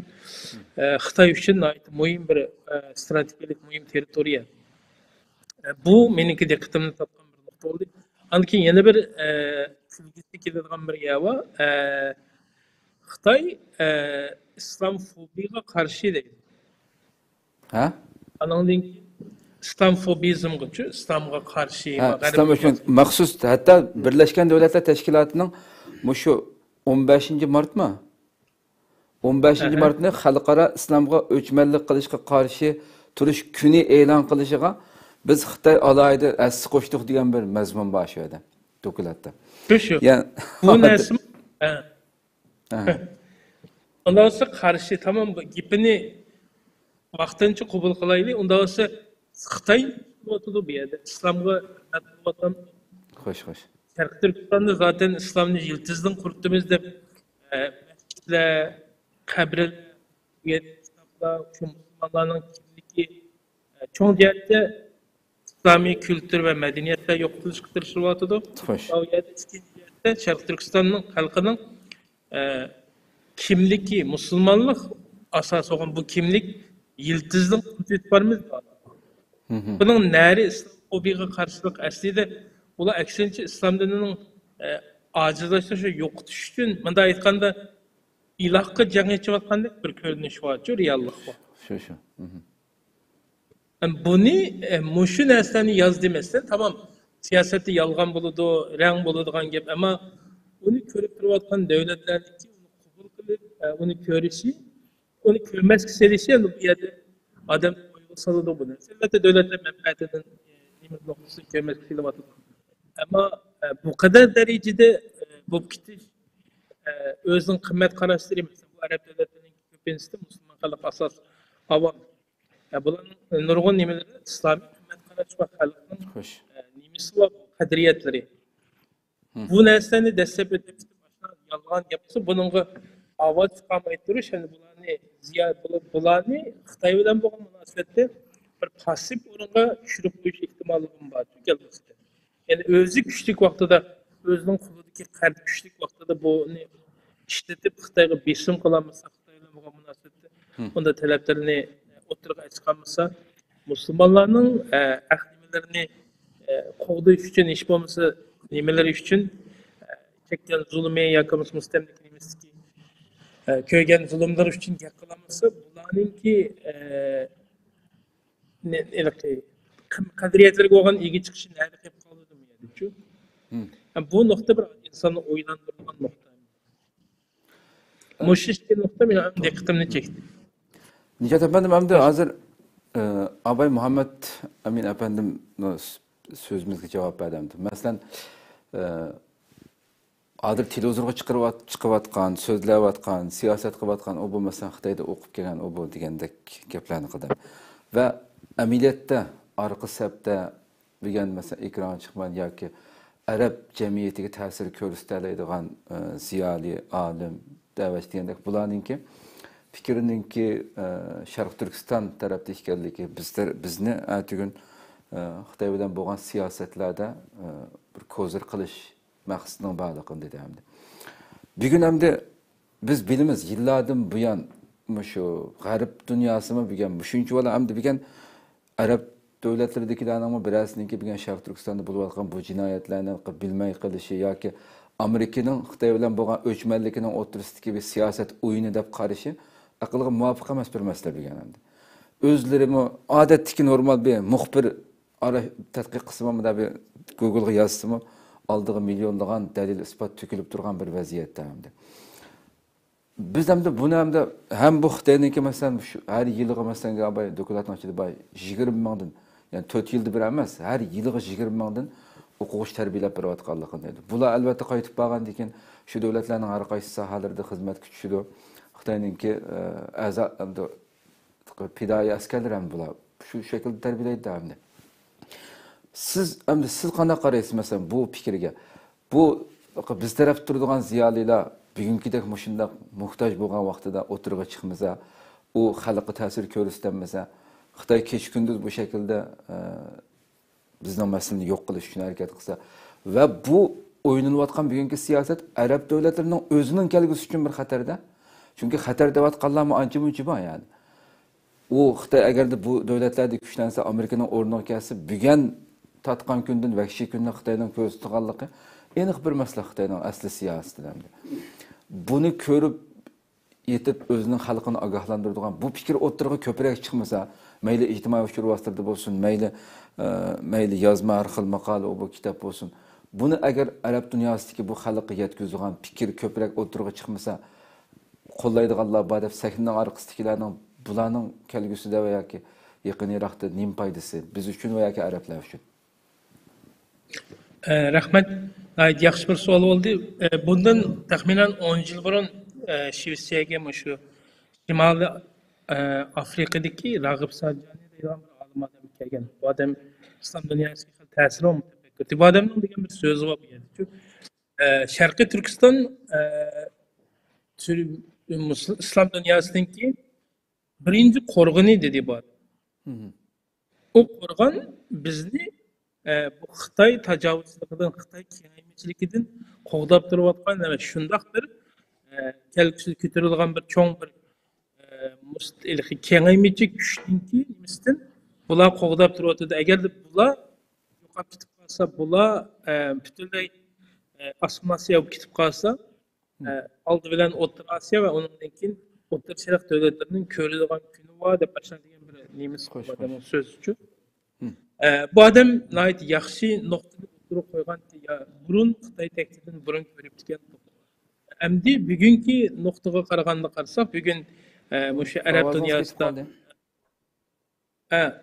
Xitoy uchun muhim bir strategik muhim territoriya. Bu meniki diqqatimni tortgan bir nuqta bo'ldi. Lekin yana bir kulgisi keladigan bir yer bor. Xitoy islomfobiyaga qarshi deydi. Ha? Anandan islomfobizmga, islomga qarshi islom uchun maxsus, hatto Birlashgan Davlatlar Tashkilotining mushu 15 martmi? 15 martni xalqaro islomga o'chmanlik qilishga qarshi turish kuni e'lon qilishiga biz Xitoy alayida asli qo'shdik degan bir mazmun bor shu yerda, dokladda. Shu. Yani bu narsa ondan sonra qarshi tamam bu gapini vaqtincha qabul qilaylik. Undan sonra Xitoy o'tdi bu yerda islomga vatan xo'sh. Sharq Turkistonda zaten İslam'ın yıldızdan kurttuğumuz da mescitler, kabirler, kitaplar, Müslümanların kimliği çoğu yerde İslami kültür ve medeniyetler yokluş kıtırışılatıdı. O yerde ikinci yerde Sharq Turkiston'un halkının kimliği, Müslümanlık asas olan bu kimlik yıldızdan kurtuluşlarımız var. Bunun neri İslam islamofobiyaga karşılık aslida ular aksincha islom dinining acizlashishi yo'qotish uchun bunday aytganda ilohga jang etayotgandek bir ko'rinish bor-ku, reallik bor. Şu. Bunu mushu narsani yoz demasdan, tamam, siyosatda yolg'on bo'ladi, rang bo'ladigan gap, ammo uni ko'rib turayotgan davlatlarniki uni qabul qilib, uni ko'rishi, uni ko'rmasga selishi, bu yerda odam o'yga soladi buni. Albatta davlatlar manfaatidan nima noqtasini ko'rmasga selyapti. Ammo bu kadar darajada bo'lib ketish o'zining qimmat qarashlari, masalan, bu arab davlatlarining ko'pincha musulmon xalq asos avom. Bularning nurg'un nimalari islomiy qimmat qarash va xalqning Hoş. nimasi va qadriyatlari. Bu narsani dastlab o'tib yolg'on gapsa, buningga ovoz chiqarmay turish, ya'ni bularni Xitoy bilan bo'lgan munosabatda bir passiv o'ringa tushirib qo'yish ehtimolligi bor. Kelmasdi. Yani özü güçlük vaqtida, özünün quludaki qard güçlük vaqtida buni işletib Xitoyga besim qilamiz, Xitoy bilan bo'lgan munosabatda unda talablarini o'tirg'a chiqarmasa, musulmonlarning aqidalarini qo'g'dash uchun ish bo'lmasa, nimalari uchun chekkan zulmi yoki mustamlik nimasi ko'rgan zulmlar uchun gap qilamasa, bularningki qadriyatlarga bo'lgan ega chiqishi nerede qilib qoldimi deydi-ku. Bu nuqta bir insonni o'ylantirgan nuqta. Mushishli nuqta meni ham diqqatimni chekdi. Nicat efendim hem de hazır Abay Muhammed Amin efendim sözümüzge cevap verdi. Mesela adır televizorga çıkıvatkan, sözlevatkan, siyaset kıvatkan o bu mesela Xitayda okup gelen o bu degandek gaplarni qildi. Ve ameliyatda arka septe degan mesela ekran çıkman yoki Arab jamiyatiga ta'sir ko'rsatadigan ziyoli, olim, da'vatchi degandek bularninki fikrininki Sharq Turkiston tarafda ekanligi bizni atugün Xitoy bilan bo'lgan siyosatlarda bir ko'zir qilish maqsadining borligini dedi hamda. Bugun hamda biz bilamiz yillardan buyon shu g'arb dunyosimi bugun shuncha bola hamda bugun Arab davlatlardagilarning birasininki bugun Sharq Turkistonda bo'layotgan bu jinoyatlarni bilmay qilishi yoki Amerikaning Xitoy bilan bo'lgan o'chmanligining o'rtasidagi bir siyosat o'yini deb qarashi aqlga muvofiq emas bir masala bugun hamda. O'zlarimi odatdagi normal bir muxbir ara tadqiq qismida bir Google'ga yazsam aldığı milyonlagan dalil ispat tükülüp durgan bir vaziyette hamda. Biz hamda bunu hamda hem bu Xitoyniki mesela her yıllığı mesela abay doktoratın açıda bay 20 mingdan yani 4 yılda bir emas her yıllığı 20 mingdan o'quvchi tarbiyalab berayotganligini dedi. Bular albatta qaytib borgandan keyin shu davlatlarning har qaysi sohalarida xizmat kuchishidi. Xitoyningki fidoyi askarlar ham bular shu shaklda tarbiyalaydi hamda. Siz qanday qaraysiz mesela bu fikirga? Bu biz taraf turadigan ziyolilar bugünkidek shunday muhtoj bo'lgan vaqtida o'tirg'a chiqmasa, u xalqqa ta'sir ko'rsatmasa, Xitoy kech kunduz bu shaklda bizning masalani yo'q qilish uchun harakat qilsa va bu o'ylanayotgan bugungi siyosat Arab davlatlarining o'zining kelgusi uchun bir xatarda. Chunki xatar deyotganlarmi ancha-muncha bor yani. U Xitoy agarda bu davlatlarda kuchlansa, Amerikaning o'rniga kelsa, bugun tatqan kundan vahshiy kundan Xitoyning ko'z tutganligi aniq bir masala Xitoyning asli siyosatidan. Buni ko'rib yetib o'zining xalqini ogohlantiradigan bu fikr o'ttirg'i ko'proq chiqmasa, mayli ijtimoiy uchur vositalarida bo'lsin, mayli yozma har xil maqola bu kitob bo'lsin. Buni agar arab dunyosidagi bu xalqqa yetkazadigan fikr ko'proq o'ttirg'i chiqmasa, qo'llaydiganlar bor deb sahnning orqasidagilarning bularning kelgusida va yoki yaqin Iroqda nim foydasi biz uchun va yoki arablar uchun. Rahmat. Yaxshi bir savol bo'ldi. Bundan taxminan 10 yil burun Shvetsiyaga shu Shimoliy Afrikadagi Rag'ib Sarjani degan bir olim odam kelgan. Bu odam islom dunyosiga ta'sir qildi. Bu odamning degan bir so'zi bor edi. Sharqiy Turkiston islom dunyosidagi birinchi qo'rg'ini dedi bu. O qo'rg'on bizni bu Xitoy tajovuzligidan, Xitoy kengaymichiligidan qo'g'dab turayotgan va shundoq bir kelgusi ko'tarilgan bir cho'ng bir kengaymichi kuchninki nimasidan bular qo'g'dab turayotdi. Agar bular tarqab ketib qolsa, bular butunlay assimilyatsiya bo'lib ketib qolsa, oldi bilan O'rta Osiyo va undan keyin O'rta Sharq davlatlarining ko'riladigan kuni bor deb degan bir nemis odamning so'zichi. Bu odam nihoyat yaxshi nuqtani o'tirib qo'ygan, burun Xitoy taktidan burun ko'rib ketgan. Endi bugungi nuqtaga qaraganda qarasak, bugun o'sha arab dunyosida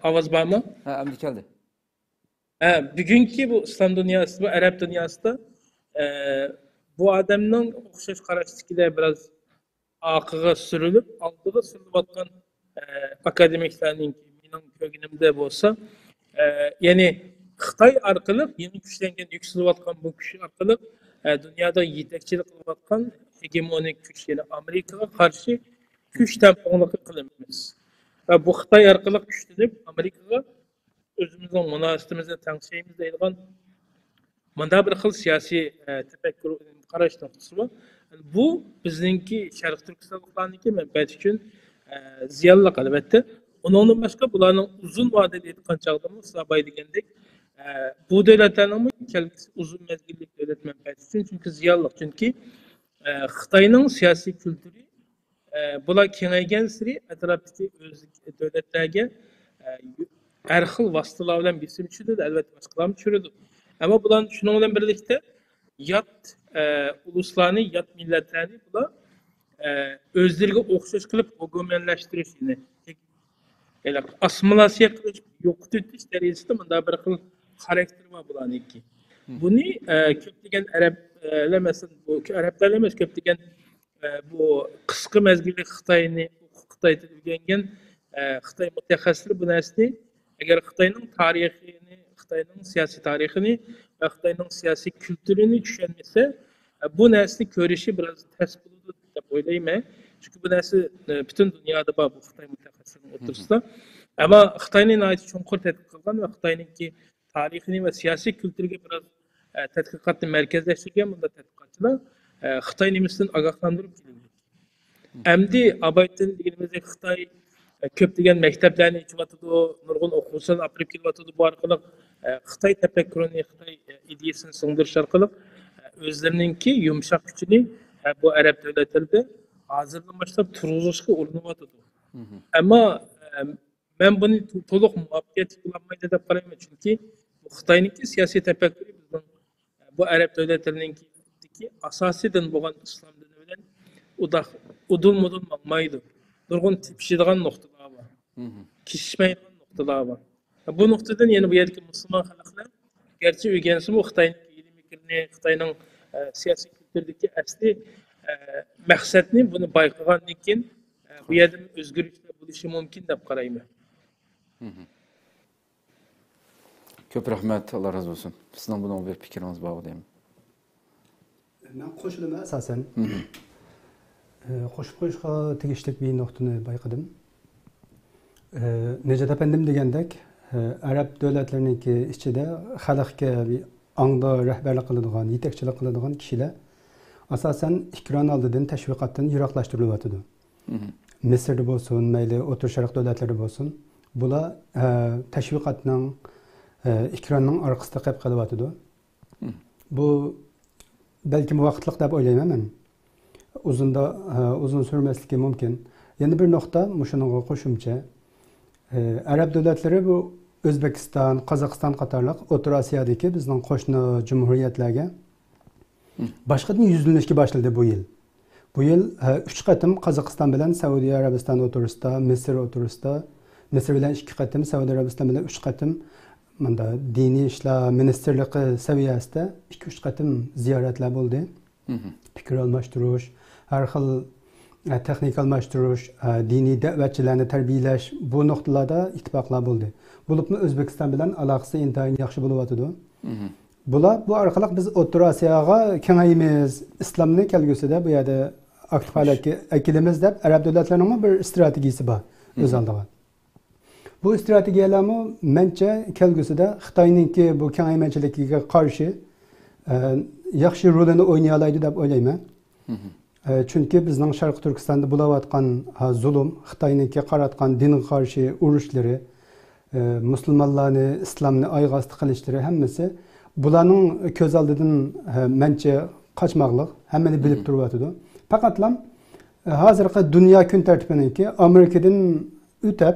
ovoz bormi? Ha, endi keldi. Bugungi bu islom dunyosida, bu arab dunyosida bu odamning o'xshash qarashdagilar biroz orqaga surilib, oldiga surilayotgan akademiklarning mening ko'nglimda bo'lsa, ya'ni Xitoy orqali yangi kuchlangan yuksalayotgan bu kuch orqali dunyoda yetakchilik qilayotgan hegemonik kuch, ya'ni Amerikaga qarshi kuch tamponligi qilamiz. Va bu Xitoy orqali kuchlanib Amerikaga o'zimizning munosabatimizni tanqishlaymiz deydigan mana bir xil siyosiy tafakkur qarash nuqtasi bor. Bu bizningki Sharq Turkistonliklarniki manfaat uchun ziyonli albatta. Undan boshqa bularning uzun vadeli aytgan chog'da Sabay degandek bu davlatlarning kelgusi uzun mezgillik davlat manfaati uchun chunki ziyonli. Chunki Xitoyning siyosiy kulturi bular kengaygan sari atrofdagi davlatlarga har xil vositalar bilan besim tushirdi, albatta boshqalarni tushirdi. Ama bular şunun bilan birlikte yat uluslarni, yat milletlerini bular özlerine o'xshash qilib o'g'menlashtirish, ya'ni assimilyatsiya qilish, yo'qotish darajasida bunday bir xil xarakter bor bularniki. Buni ko'plagan arablar, masalan, bu arablar emas, ko'plagan bu qisqa mezgilli Xitoyni Xitoyda o'rgangan Xitoy mutaxassislari bu narsani agar Xitoyning tarixini, Xitoyning siyosiy tarixini ve Xitoyning siyosiy kültürünü tushunmasa, bu narsani ko'rishi biroz tez bo'ladi deb o'ylayman. Chunki bu narsa butun dunyoda bor bu Xitoy mutaxassislarining o'rtasida. Ama Xitoyning nihoyat chunqur tadqiq qilgan va Xitoyningki tarixini ve siyosiy kültürüge biroz tadqiqotni markazlashtirgan bunda tadqiqotchilar Xitoy nimasidan ogohlantirib kelgan. Endi abaytin deganimizda Xitoy köpleyen mekteplerini içivatıdı, nurgun okulsan aprip kilvatıdı bu arkalık Xitay tefekkürünü, Xitay ideyasını sığındırış arkalık özlerininki yumuşak gücünü bu Arap devletleri hazırdan başlayıp turuluşu olunuvatıdı. Ama ben bunu toluk muhabbet kullanmayı da parayım çünkü Xitay'ninki siyasi tefekkürü bizden bu Arap devletlerininki asasiden boğan İslam dini bilen udul mudul bakmaydı. Nurgun tipişidiğen noktalar var. Kişişmeyen noktalar var. Bu noktadan yani bu yerdeki Müslüman halklar gerçi öğrenisi bu Xitay'ın ilim fikrini, Xitay'ın siyasi kültürdeki asli maksatını bunu bayqagandan keyin bu yerden özgürlükle buluşu mümkün deb qarayman. Ko'p rahmat, Allah razı olsun. Sizden bunun bir fikriniz var deyim. Ben qo'shilaman asosan. Qo'shib qo'yishga tegishli bir nuqtani bayqadim. Nejat efendim degandek, Arab davlatlarininki ichida xalqga bir ongda rahbarlik qiladigan, yetakchilik qiladigan kishilar asosan ikron oldidan tashviqotdan yiroqlashtirilyapti. Misrda bo'lsin, mayli O'rta Sharq davlatlari bo'lsin, bular tashviqotning, ikronning orqasida qolib qolyapti. Bu belki vaqtliq deb o'ylayman men. Uzun sürmesligi mümkün. Yeni bir nokta, şununla qo'shimcha, Arab davlatlari bu O'zbekiston, Qozog'iston qatorliq O'rta Osiyodagi bizning qo'shni jumhuriyatlarga boshqadan yuzlanishga boshladi bu yil. Bu yil 3 qatim Qozog'iston bilan Saudiya Arabiston o'tirisida, Misr o'tirisida, Misr bilan 2 qatim, Saudiya Arabiston bilan 3 qatim menda diniy ishlar ministerligi saviyasida 2-3 qatim ziyoratlar bo'ldi. Fikr almashtirish, har xil texnik almashtirish, diniy da'vatchilarni tarbiyalash bu nuqtalarda ittifoqlar bo'ldi. Bo'libmi O'zbekiston bilan aloqasi intayin yaxshi bo'lyapti. Bular bu orqali biz O'rta Osiyoga kengayimiz, islomni kelgusida bu yerda aktiv holatga akilimiz deb arab davlatlarining bir strategiyasi bor o'z oldiga. Bu strategiyalarni mencha kelgusida Xitoyninki bu kengaymanchiligiga qarshi yaxshi rolini o'ynay oladi deb o'ylayman. Chunki bizning Sharq Turkistonda bo'layotgan zulm, Xitoyninki qaratgan dinga qarshi urushlari, musulmonlarni islomni oyg'osti qilishlari hammasi bularning ko'z oldidan mencha qochmoqlik hammani bilib turyotidi. Faqatlam hozirgi dunyo kun tartibiniki Amerikadan o'tib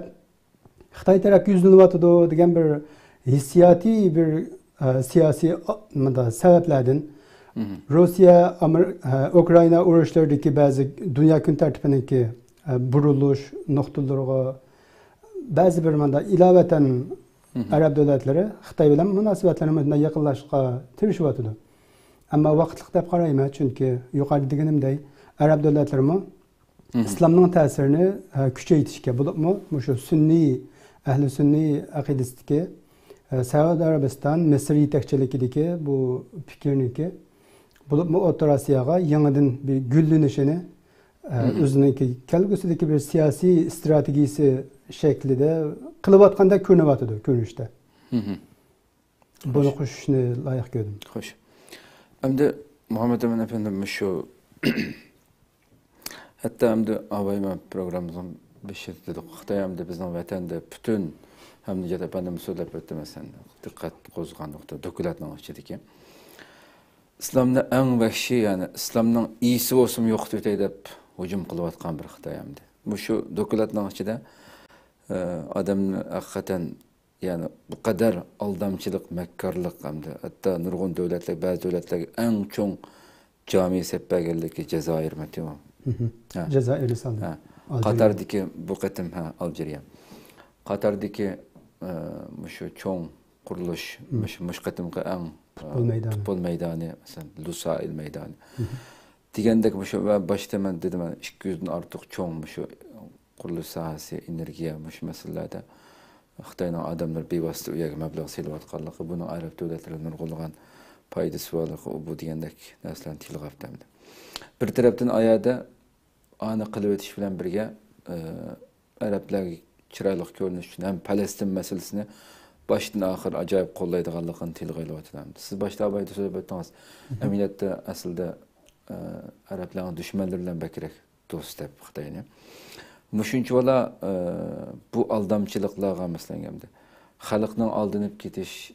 Xitoy tarafga yuzilyotidi degan bir hissiyatiy bir siyosiy sabablardan Rossiya Ukrayna urushlaridagi ba'zi dunyo kun tartibiniki burilish nuqtalariga ba'zi bir ilovatan arab davlatlari Xitoy bilan munosabatlarni yaqinlashishga tirishyotidi. Ammo vaqtliq deb qarayman, chunki yuqorida deganimdek arab davlatlarimi islomning ta'sirini kuchaytirishga bo'libmi shu sunniy ahli sunniy aqidasidagi Saudiya Arabiston Misr yetakchiligidagi bu fikrniki bo'libmi O'rta Osiyoga yangidan bir gullanishini o'ziniki kelgusidagi bir siyosiy strategiyasi shaklida qilayotgandek ko'rinyotidi ko'rinishda. Buni qo'shishni loyiq ko'rdim. Xo'sh. Endi Muhammed Emin efendim şu hatta endi avayma programımızın beşirtdik. Xitoy endi bizning vatanda bütün hamda jada pandem so'zlab o'tdi masalan diqqat qo'zg'agan nuqta dokumentning ichidagi islomda eng vahshiy ya'ni islomning iysi bo'lsin yo'q o'tay deb hujum qilayotgan bir Xitoy endi. Bu shu dokumentning ichida odamni haqiqatan yani bu kadar aldamçılık, mekkarlık hamda hatta nurgun devletler, bazı devletler en çok cami seppegelleki Cezayir metiyor. Cezayir'i sandım. Katar'daki bu katım Algeria. Katar'daki şu çoğun kuruluş, muş katımki en futbol meydanı, mesela Lusail meydanı. Digendeki bu şu ve başta ben dedim 200'den artık çoğun şu kuruluş sahası, enerjiye, muş meselelerde. Xitoyning adamlar bevosita u yerga mablag' selayotganligi, buni arab davlatlari nurg'ulg'an foydasi borligi bu degandek narsalarni tilg'abdi. Bir tarafdan oyada ani qilib o'tish bilan birga arablarga chiroyli ko'rinish uchun ham Falastin masalasini boshdan oxir ajoyib qo'llaydiganligini tilg'aylyapti. Siz boshda abayda so'zlab o'tdingiz. Amaliyotda aslida arablarning dushmanlari bilan bakrak do'st deb Xitoyni. Muşunç valla bu aldamçılıklarga mesela xalqning aldınıp ketish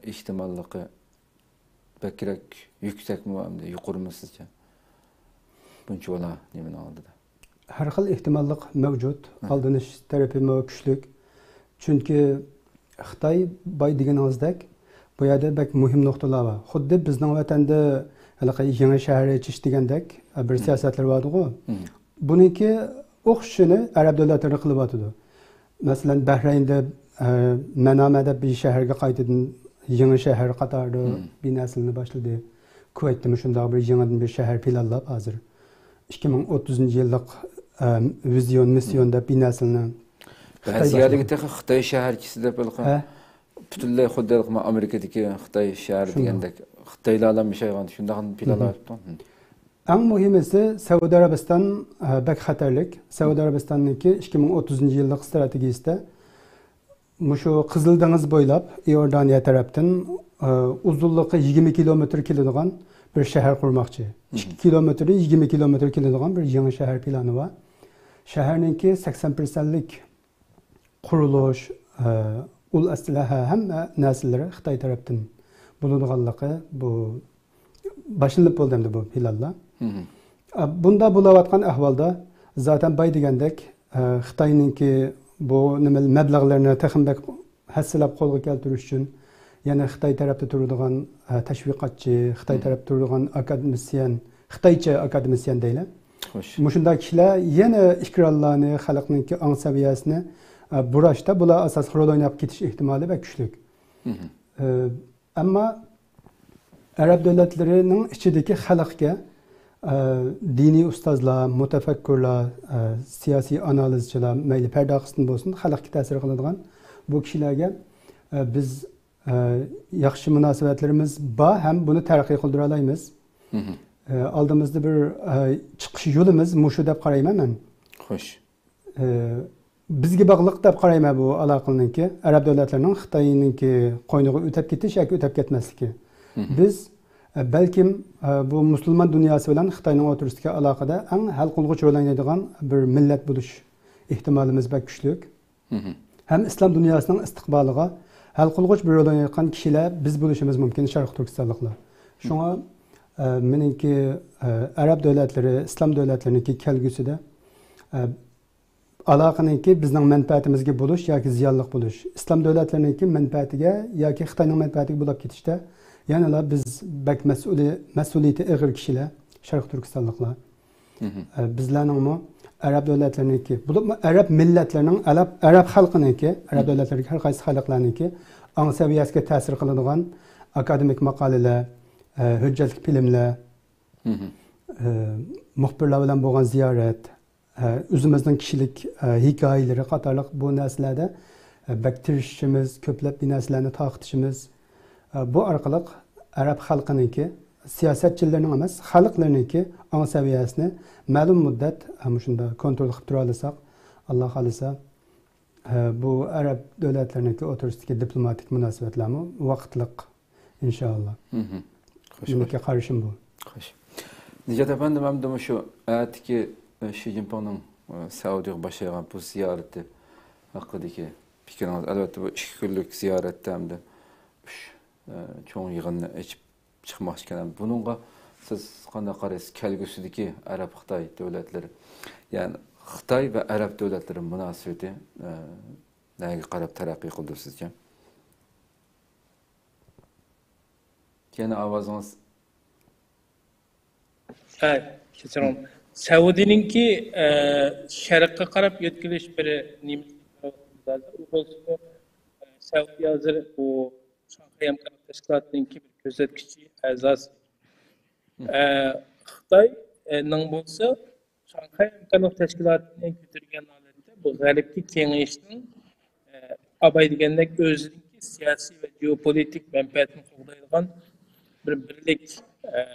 ihtimalligi bakrak yüksek mi hamda yuqori mi sizce? Buncha valla nimani oldida? Har xil ehtimollik mavjud, aldinish tarafi kuchli. Chunki Xitoy boy deganingizdek bu yerda bak muhim nuqtalar bor. Xuddi bizning vatanda yangi shahar ichish degandek bir siyosatlar bor-ku. Buniki o'xshini arab davlatlari qilyotidi. Masalan, Bahraynda Manamada bir shaharga qaytadan yangi shahar qatorida binasini boshladi. Kuvaytda shunday bir yangidan bir shahar planlab hozir 2030-yillik vizion missionda binasini Xitoyga Xitoy shaharchisi deb bilgan. Butunlay xuddi Amerikadagi Xitoy shahar degandek Xitoylardan bir şeygan shunday planlar yaptı. En muhimisi Saudiya Arabiston bek xatarlik. Saudiya Arabiston'daki 2030-yillik strategiyasida şu Qizil dengiz bo'ylab Iordaniya tarafdan uzunluğu 20 kilometr keladigan bir shahar qurmoqchi. 2 kilometri 20 kilometr keladigan bir yangi shahar plani var. Shaharninki 80%lik qurilish, ul aslaha hamma narsалari Xitoy tarafdan bo'ladiganligi bu başlanıp bo'ldi bu planlar. Bunda bo'layotgan ahvolda zaten bay degandek Xitoyninki bu nima mablag'larni texnik hassilab qo'lga keltirish uchun yana Xitoy tarafda turadigan tashviqotchi, Xitoy tarafda turadigan akademisyen, Xitoycha akademisyen deylar. Shunday kishilar yana ikrorlarni, xalqninki ong saviyasini burashda bular asos rol o'ynab ketish ehtimoli va kuchli. Ammo arab davlatlarining ichidagi xalqga diniy ustozlar, mutafakkirlar, siyosiy analizchilar, mayli parda qismi bo'lsin, xalqga ta'sir qiladigan bu kishilarga biz yaxshi munosabatlarimiz bor, ham buni taraqqiy qildira olamiz. Oldimizda bir chiqish yo'limiz mushu deb qarayman men. Xo'sh. Bizga bog'liq deb qarayman bu aloqaninki arab davlatlarining Xitoyninki qo'yniga o'tib ketish yoki o'tib ketmasligi. Biz belkim bu Müslüman dünyası bilan Xitoyning o'rtasidagi aloqada eng hal qilg'uchi rol o'ynaydigan bir millat bo'lish ehtimolimiz bak kuchli. hem İslam dünyasının istiqbalıga hal qılğıç bir rol oynayotgan kişiler biz bo'lishimiz mumkin Şarq Türkistanlıqlar. Şuna meniki Arab devletleri, İslam devletleriniki kelgüsüde aloqaniki bizning manfaatimizga bo'lish yoki ziyonliq bo'lish, İslam devletleriniki manfaatiga yoki Xitoyning manfaatiga bo'lib ketishda yanada biz bak mas'uliyati og'ir kishilar Şarq Türkistanlıqlar. Bizlarning Arab devletleriniki, bu Arab milletlerinin, Arab halkınınki, Arab devletlerindeki her qaysi xalqlarniki ang saviyasiga ta'sir qiladigan akademik maqolalar, hujjatli filmlar, muxbirlar bilan bo'lgan ziyorat, o'zimizning kishilik hikoyalari qatorliq bu narsalarda baktirishimiz, ko'plab bu narsalarni taqitishimiz, bu orqali Arab xalqiniki siyosatchilarning emas, xalqlarniki ang saviyasini ma'lum muddat shunda kontrol qilib tura olsak, Alloh xolisa bu Arab davlatlarining o'rtasidagi diplomatik munosabatlarni vaqtliq inshaalloh. Menga qarashim bu. Xo'sh. Nijat efendim hem de şu ayetki Xi Jinping'in Saudi'ye başlayan bu ziyareti hakkındaki fikriniz elbette bu 2 günlük ziyarette hem de çoğun yığınını içip çıkmak iken bununla siz qanday qaraysiz kelgüsüdeki Arab Xitoy devletleri yani Xitoy ve Arab devletleri münasebeti nega qarab taraqqiy qildi sizce? Yana ovoziniz Evet, kechirim. Saudininki sharqqa qarab yetkilish bir nimat bo'lsa, Saudiya hozir bu Shanxay hamkorlik tashkilotininki bir ko'rsatkichi a'zosi. Xitoyning bo'lsa Shanxay hamkorlik tashkilotining ko'targan holatda bu g'arbga kengayishning abay degandek o'zininki siyosiy va geopolitik manfaatini qo'llaydigan bir birlik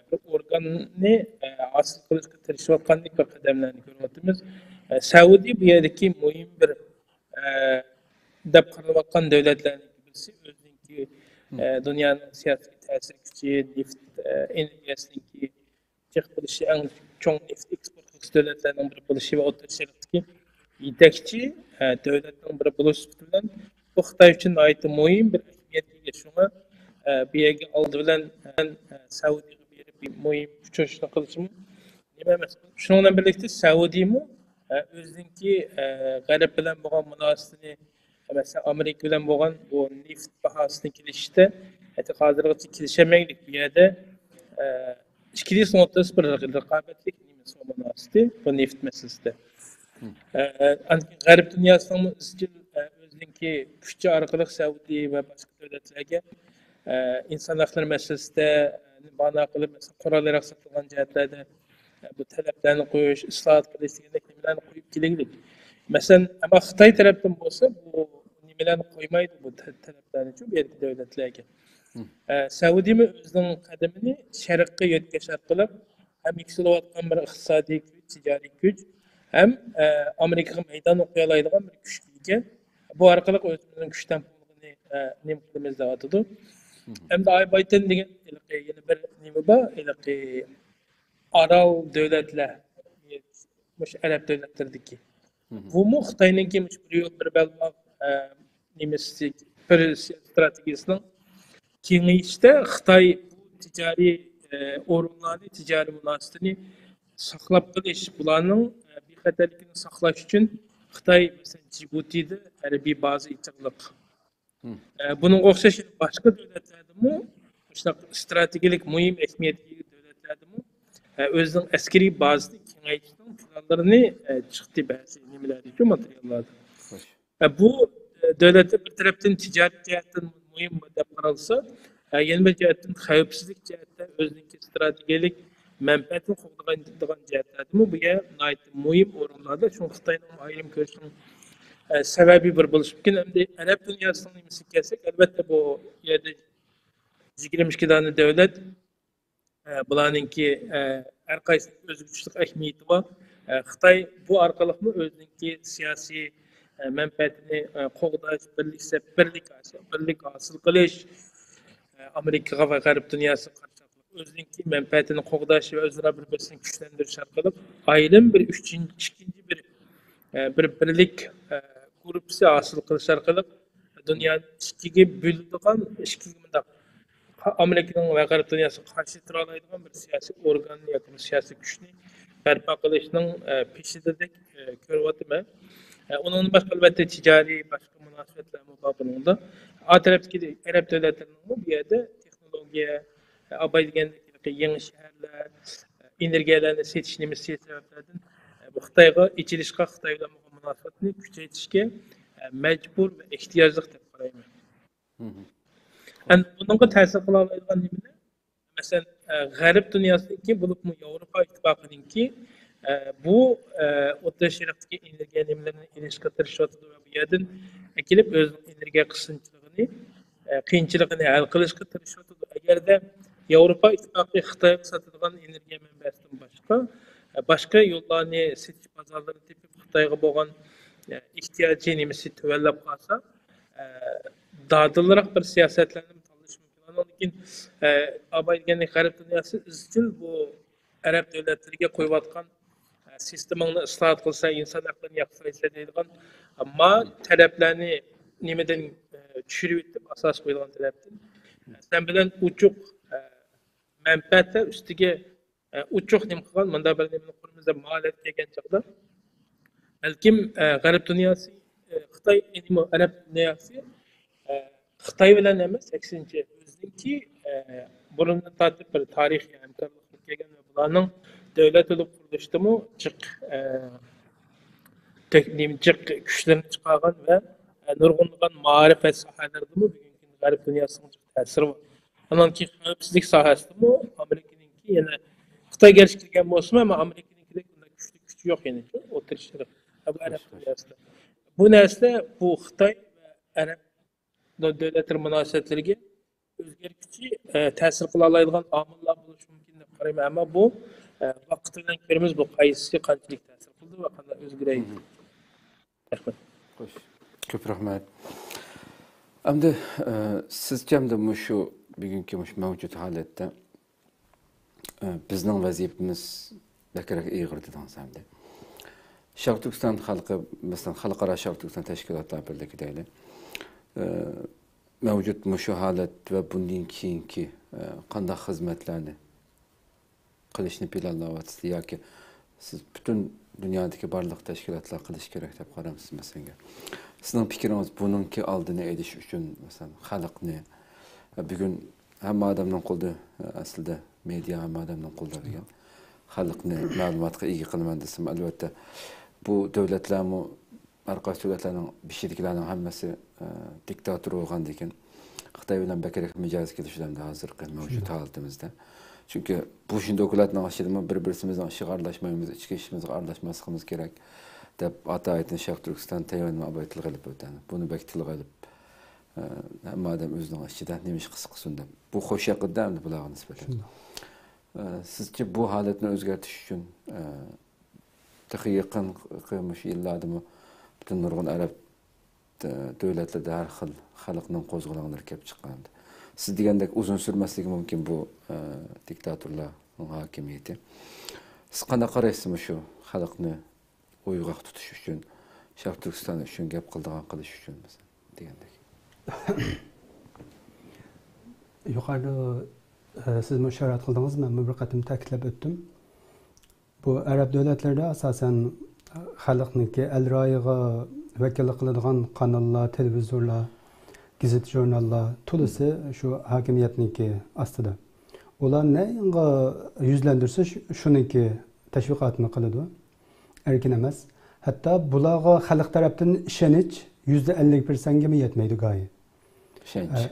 bir organni asıl qilishga tirishayotgandek bir qadamlarni ko'ryapmiz. Saudiya bu yerdagi muhim bir deb qaralayotgan davlatlarning birisi o'zininki dunyoning siyosiy ta'sir kuchi, neft energiyasiniki chiq bo'lishi, eng chong neft eksport qilish davlatlarining biri bo'lishi va O'rta Sharqdagi yetakchi davlatning biri bo'lishi bilan bu Xitoy uchun ayta muhim bir ahamiyatga ega. Shunga bu yerga oldi bilan Saudiyaga berib bir muhim uçuşni qilishim nima emas. Shunga bilan birlikda Saudiyami o'zininki g'arb bilan bo'lgan munosabatini, masalan Amerika bilan bo'lgan bu neft bahosini kelishishda hozirgacha kelishamaylik. Bu yerda ikkilisini o'rtasida bir raqobatlik nimasi munosabati bu neft masalasida. G'arb dunyosining izchil o'zininki kuchi orqali Saudiya va boshqa davlatlarga insan hakları meselesinde bana qilib mesela qurollar saqlagan jihatlarda bu talablarni qo'yish, islohot qilish degandek nimalarni qo'yib kelaylik. Masalan, ama Xitoy tarafdan bo'lsa bu nimalarni qo'ymaydi bu talablarni bu yergi davlatlarga. Saudiya o'zining qadamini sharqqa yetkazish orqali ham yuksalayotgan bir iqtisodiy kuch, tijoriy kuch, ham Amerikaga maydon o'qiy oladigan bir kuchga ega. Bu orqali o'zimizning kuch tanqidini nima qilamiz deyotdi. Hem de Aybayten degan yana bir nima bor, Aral devletler, mush Arab devletlerideki. Bu mu Xitoyninki bir yo'l bir balbaq nimasi bir stratejisinin kengayishda Xitoy bu ticari o'rinlarni, ticari munosabatini saqlab qolish, bularning bexatarligini saqlash uchun Xitoy masalan Djibutida harbiy baza ichirliq. Bunun o'xshash boshqa davlatlardami strategik muhim ahamiyatli davlatlardami o'zining askariy bazasini kengaytirishning planlarini chiqdi ba'zi nimalarga materiallarda. Bu davlatlar bir tarafdan tijorat jihatdan muhim deb qaralsa, yana bir jihatdan xavfsizlik jihatdan o'zining strategik manfaatini qo'g'dagan jihatlardami bu muhim o'rinlarda shu Xitoyning ayrim ko'rishning sebebi bir buluş mümkün. Hem de Arap dünyasının nimesi kelsek, elbette bu yerde 22 tane devlet bularınki her qaysi özgürlük ehemmiyeti var. Xitoy bu arkalık mı özünki siyasi menfaatini qo'g'dash, birlik asıl qilish, Amerika ve G'arb dünyası özünki menfaatini qo'g'dash ve o'zaro bir-birini kuchlantirish orqali ayrim bir ikinci bir birlik korrupsiya hosil qilish orqali dunyoni ikkiga bo'ladigan Amerika'nın ve Garip dünyasına karşı turalaydigan bir siyasi organ yoki bir siyasi kuchni barpo qilishning peshidadik ko'ryapman. Onun başka elbette ticari başka münasebetler mutabınında. A taraftaki Arap devletlerinin bu bir yerde teknolojiye, abaydigendeki yeni şehirler, energiyalarni setishimiz sebeplerden bu Xitoyga ichilishga Xitoy bilan munosabatni kuchaytirishga majbur ve ehtiyojli deb qarayman. Bununla ta'sir qila oladigan nimalar? Masalan, G'arb dunyosidagi bo'libmi Yevropa ittifoqininki bu O'rta Sharqdagi energiya nimalarini ilishga tirishyapti va bu yerdan kelib o'zining energiya qiyinchiligini hal qilishga tirishyapti. Agarda Yevropa ittifoqi Xitoyga sotadigan energiya manbasidan boshqa yo'llarni setish bozorlarini tepib Xitoyga bo'lgan ehtiyojni nimasi tuvallab qolsa, dadilroq bir siyosatlarni tanlash mumkin. Lekin abaydiganlik G'arb dunyosi izchil bu Arab davlatlariga qo'yayotgan sistemani isloh qilsa, inson haqlarini yaxshilaysa deydigan, ammo talablarni nimadan tushirib etib, asos qo'yilgan talabdan sen bilan uchuq manfaatlar ustiga uchuq nima qilgan, bunda bir nimani qo'limizda maliyat kelgan chog'da balkim G'arb dunyosi, Xitoy, Arab dunyosi Xitoy bilan emas, aksincha o'ziniki burundan tortib bir tarixiy hamkorlik kelgan va bularning davlat bo'lib qurilishdimi jiq kuchlarni chiqargan va nurg'unlagan ma'rifat sohalaridami bugungi G'arb dunyosining ta'siri bor. Ananki xavfsizlik sohasidami Amerikaninki yana Xitoy garchi kirgan bo'lsa ham Amerikaninkidek kuch yo'q yana o'tirishlar. Bu Arab dunyosida. Bu narsa bu Xitoy va Arab davlatlar munosabatlariga o'zgaruvchi ta'sir qila oladigan omillar bo'lishi mumkin deb qarayman. Ammo bu vaqt bilan ko'ramiz bu qaysi qanchalik ta'sir qildi va qanday o'zgaraydi. Rahmat. Xo'sh. Ko'p rahmat. Endi sizcha shu bugungi mavjud holatda bizning vazifamiz bakrak ig'ir dedingiz hamda. Sharq Turkiston xalqi, masalan, xalqaro Sharq Turkiston tashkilotlari birligidagi mavjud shu holat va bundan keyingi qanday xizmatlarni qilishni planlayapsiz yoki siz butun dunyodagi barliq tashkilotlar qilish kerak deb qarayapsiz masalan? Sizning fikringiz buningki oldini olish uchun masalan xalqni bugun hamma odamning qo'lida aslida media hamma odamning qo'lida bo'lgan xalqni ma'lumotga ega qilaman desam albatta bu davlatlarmi arqash davlatlarning bishirliklarning hammasi diktator bo'lgan ekan Xitoy bilan bakrak mijoz kelishdan hozirgi mavjud holatimizda. Chunki bu shunday holatning oshirma bir-birimizdan ishiga aralashmaymiz, ichki ishimizga aralashmasligimiz kerak deb ata-aytgan Sharq Turkiston Tayvanni abaytlik qilib o'tadi. Buni baktil qilib hamma odam o'zining ichida nima ish qilsin deb. Bu xo'sh yaqindan bularga nisbatan. Sizcha bu holatni o'zgartirish uchun yaqin qilmish yillardami butun nurg'un arab davlatlarda har xil xalqning qo'zg'olonlari kelib chiqqandi. Siz degandek uzun sürməsligi mümkün bu diktatorlarning hokimiyati. Siz qanday qaraysiz shu xalqni uyg'oq tutish uchun, Sharq Turkiston uchun gap qilish uchun mesela degandek. Yuqorida siz musharat qildingiz, men bir qatim ta'kidlab o'tdim. Bu arab davlatlarida asosan xalqniki el royiga vakillik qiladigan kanallar, televizorlar, gazet jurnallar to'lisi shu hokimiyatniki ostida. Ular nega yuzlandirsa shuniki tashviqotni qiladi. Erkin emas. Hatto bularga xalq tarafdan ishonch %50% ga yetmaydi go'yo. Ishonch.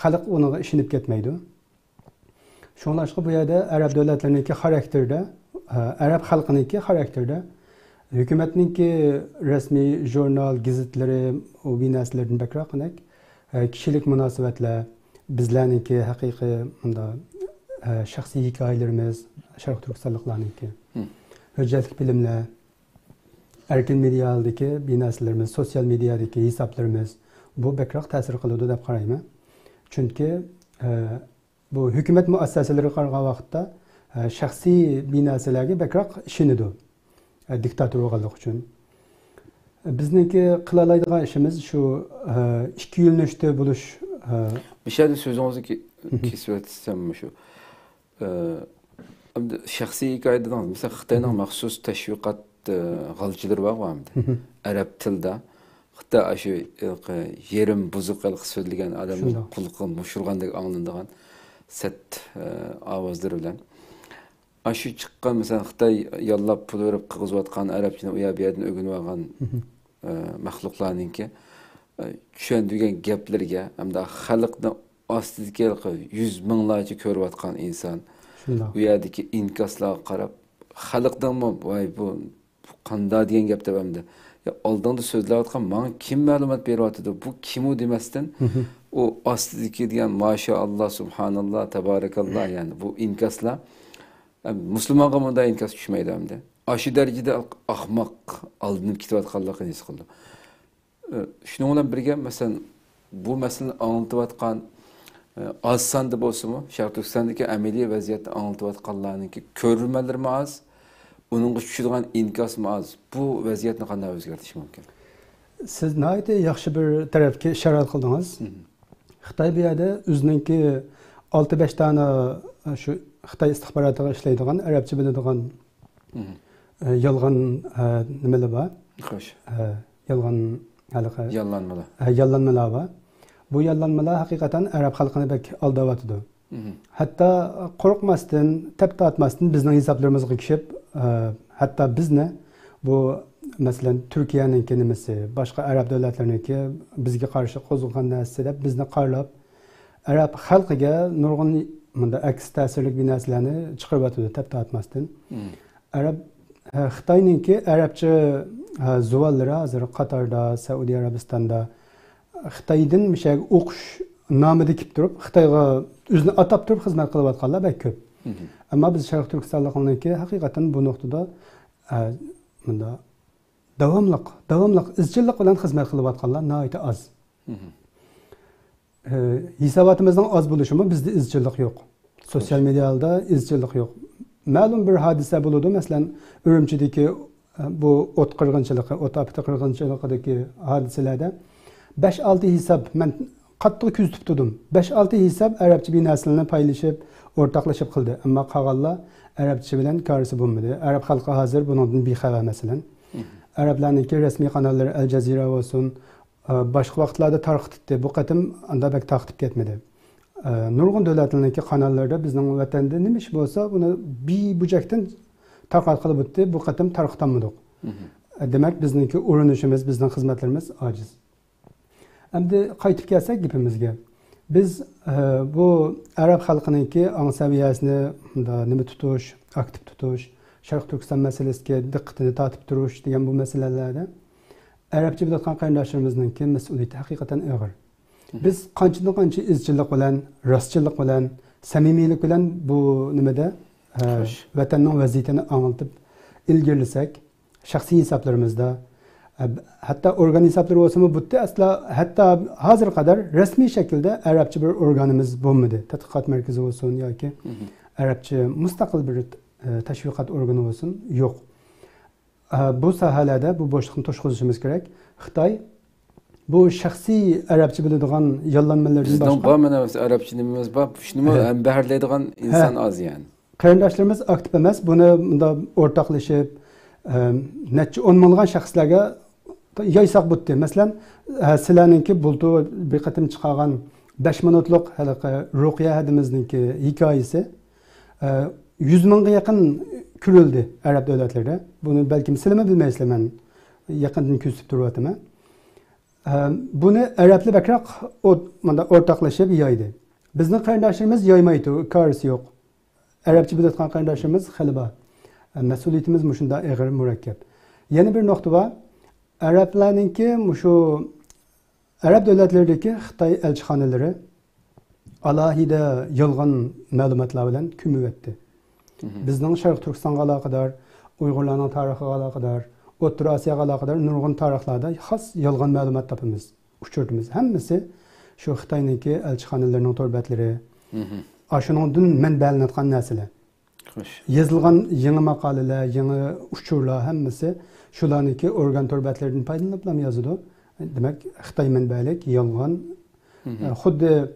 Xalq unaga ishonib ketmaydi. Shunlashqa bu yerda arab davlatlariniki xarakterda, arab xalqininki xarakterda hukumatninki rasmiy jurnal, gazetlari, o binaslardan bakroqnak kişilik munosabatlar, bizlarniki haqiqiy shaxsiy hikoyalarimiz, Sharq Turkistonliklarniki, hujjatli bilimlar, erkin mediadagi binaslarimiz, sosyal medyadagi hisoblarimiz bu bakroq ta'sir qiladi deb qarayman. Chunki bu hukumat muassasalari qargan vaqtda shaxsiy binasalarga bakroq ishonadi diktator bo'lganlik uchun. Bizniki qılalaydigan işimiz şu iki yönlüşte buluş. Bir şey de sözünüzü kesip etsem şu. Şahsi hikayeden mesela Xitayning maxsus tashviqot g'alchilari bormi? Arab tilida Xitoy shu yerim buzuqlik so'zlagan odamning qulqin mushurgandek anglanadigan set ovozlari bilan shu chiqqan mesela Xitoy yollab pul berib qilg'izayotgan arabchani u yerdan o'rganib olgan maxluqlarninki tushunadigan gaplarga hamda xalqni ostidagi yuz minglarcha ko'rayotgan inson u yerdagi inkoslarga qarab xalqdanmi voy bu qanday degan gap debamdi oldinda so'zlayotgan manga kim ma'lumot beryotdi bu kim u demasdan u ostidagi degan mashalloh subhanalloh tabarakalloh yani bu inkoslar musulmonga bunday inkos tushmaydi hamda shu darajada ahmoq oldinib ketayotganligini his qildim shuning bilan birga masalan bu masalani anglatayotgan az sonda bo'lsa-mu Sharq Turkistondagi amaliy vaziyatni anglatayotganlarniki ko'rmalarmi az uningga tushadigan inkosmi az bu vaziyatni qanday o'zgartirish mumkin siz nihoyatda yaxshi bir tarafga ishora qildingiz Xitoy bu yerda o'zininki 6-5 dona shu Xitoy istixborotiga ishlaydigan arabcha biladigan yolg'on nimalar bor xo'sh yolg'on yollanmalar bor bu yollanmalar haqiqatan arab xalqini bek aldayotdi hatto qo'rqmasdan tap tortmasdan bizning hisoblarimizga kishib hatto bizni bu masalan Turkiyaninki nimasi boshqa arab davlatlarniki bizga qarshi qo'zg'algan narsa deb bizni qarlab arab xalqiga nurg'un bunda aks ta'sirli narsalarni chiqaryotdi tap tortmasdan arab Xitoyninki arabcha zuvallari hozir Qatarda Saudiya Arabistonda Xitoydan misha o'qish nomida kelib turib Xitoyga o'zini atab turib xizmat qilayotganlar bek ko'p ammo biz Sharq Turkistonliklarniki haqiqatan bu nuqtada bunda davomli izchillik bilan xizmat qilayotganlar nihoyat oz hisobotimizning oz bo'lishimi bizda izchillik yo'q sosyal medyada izchillik yo'q ma'lum bir hodisa bo'ladi masalan Urumchidagi bu o't qirg'inchiligi o't apti qirg'inchiligidagi hodisalarda 5-6 hisob men qattiq kuzatib turdim 5-6 hisob arabcha binosilni paylaşib o'rtoqlashib qildi ammo qolganlar arabcha bilan karisi bo'lmadi arab xalqi hozir bundan bexabar masalan arablarniki rasmiy kanallar Al Jazeera bo'lsin boshqa vaqtlarda tarqitdi bu qatim anda bak taqtib ketmadi nurg'un davlatlarniki kanallarda bizning vatanda nima ish bo'lsa buni bujakdan tarqat qilib o'tdi bu qatim tarqatamadik demak bizniki urinishimiz bizning xizmatlarimiz ojiz endi qaytib kelsak gapimizga biz bu arab xalqininki ong saviyasini nima tutish aktiv tutish Sharq Turkiston masalasiga diqqatini tortib turish degan bu masalalarda arabcha bilayotgan qarindoshlarimizningki mas'uliyati haqiqatan og'ir biz qancha izchillik bilan rostchilik bilan samimiylik bilan bu nimada vatanning vaziyatini anglitib ilgirlasak shaxsiy hisoblarimizda hatto organ hisoblari bo'lsa-mu bu asla hatto hozir qadar rasmiy shaklda arabcha bir organimiz bo'lmadi tadqiqot markazi bo'lsin yoki arabcha mustaqil bir tashviqot organi bo'lsin yo'q bu sohalarda bu bo'shliqni to'shqizishimiz kerak Xitoy bu shaxsiy arabcha biladigan yollanmalardan boshqa bizning bor mana arabcha nimamiz bor shuni ham baharlaydigan inson oz yani qarindoshlarimiz aktiv emas buni bunda o'rtoqlashib necha 10 mingdan shaxslarga yaysoq bo'ldi masalan sizlarninki bultu bir qatim chiqargan 5 minutlik halaqa ruqiya hadimizningki hikoyasi 100 mingga yaqin ko'rildi arab davlatlarida buni balkim sizlar bilmaysizlar men yaqindan kuzatib turyapman buni arablar bakroq o'rtoqlashib yoydi bizning qarindoshlarimiz yoymaydi karisi yo'q arabcha bilayotgan qarindoshlarimiz hali bor mas'uliyatimiz shunda og'ir murakkab yana bir nuqta bor arablarninki shu arab davlatlaridagi Xitoy elchixonalari alohida yolg'on ma'lumotlar bilan ko'miyotdi bizning Sharq Turkistonga aloqador Uyg'urlarning tarixiga aloqador O'rta Osiyoga aloqador nurg'un tarixlarda xos yolg'on ma'lumot topamiz uchirtimiz hammasi shu Xitoyniki elchixonalarining torbatlari ashuningdan manbalanayotgan narsalar Xo'sh. Yazılgan yeni makaleler, yeni uçurlar hemmisi şularniki organ torbatlaridan paydalanıp yazıdı. Demek Xitay menbalik, yalgan. Xuddi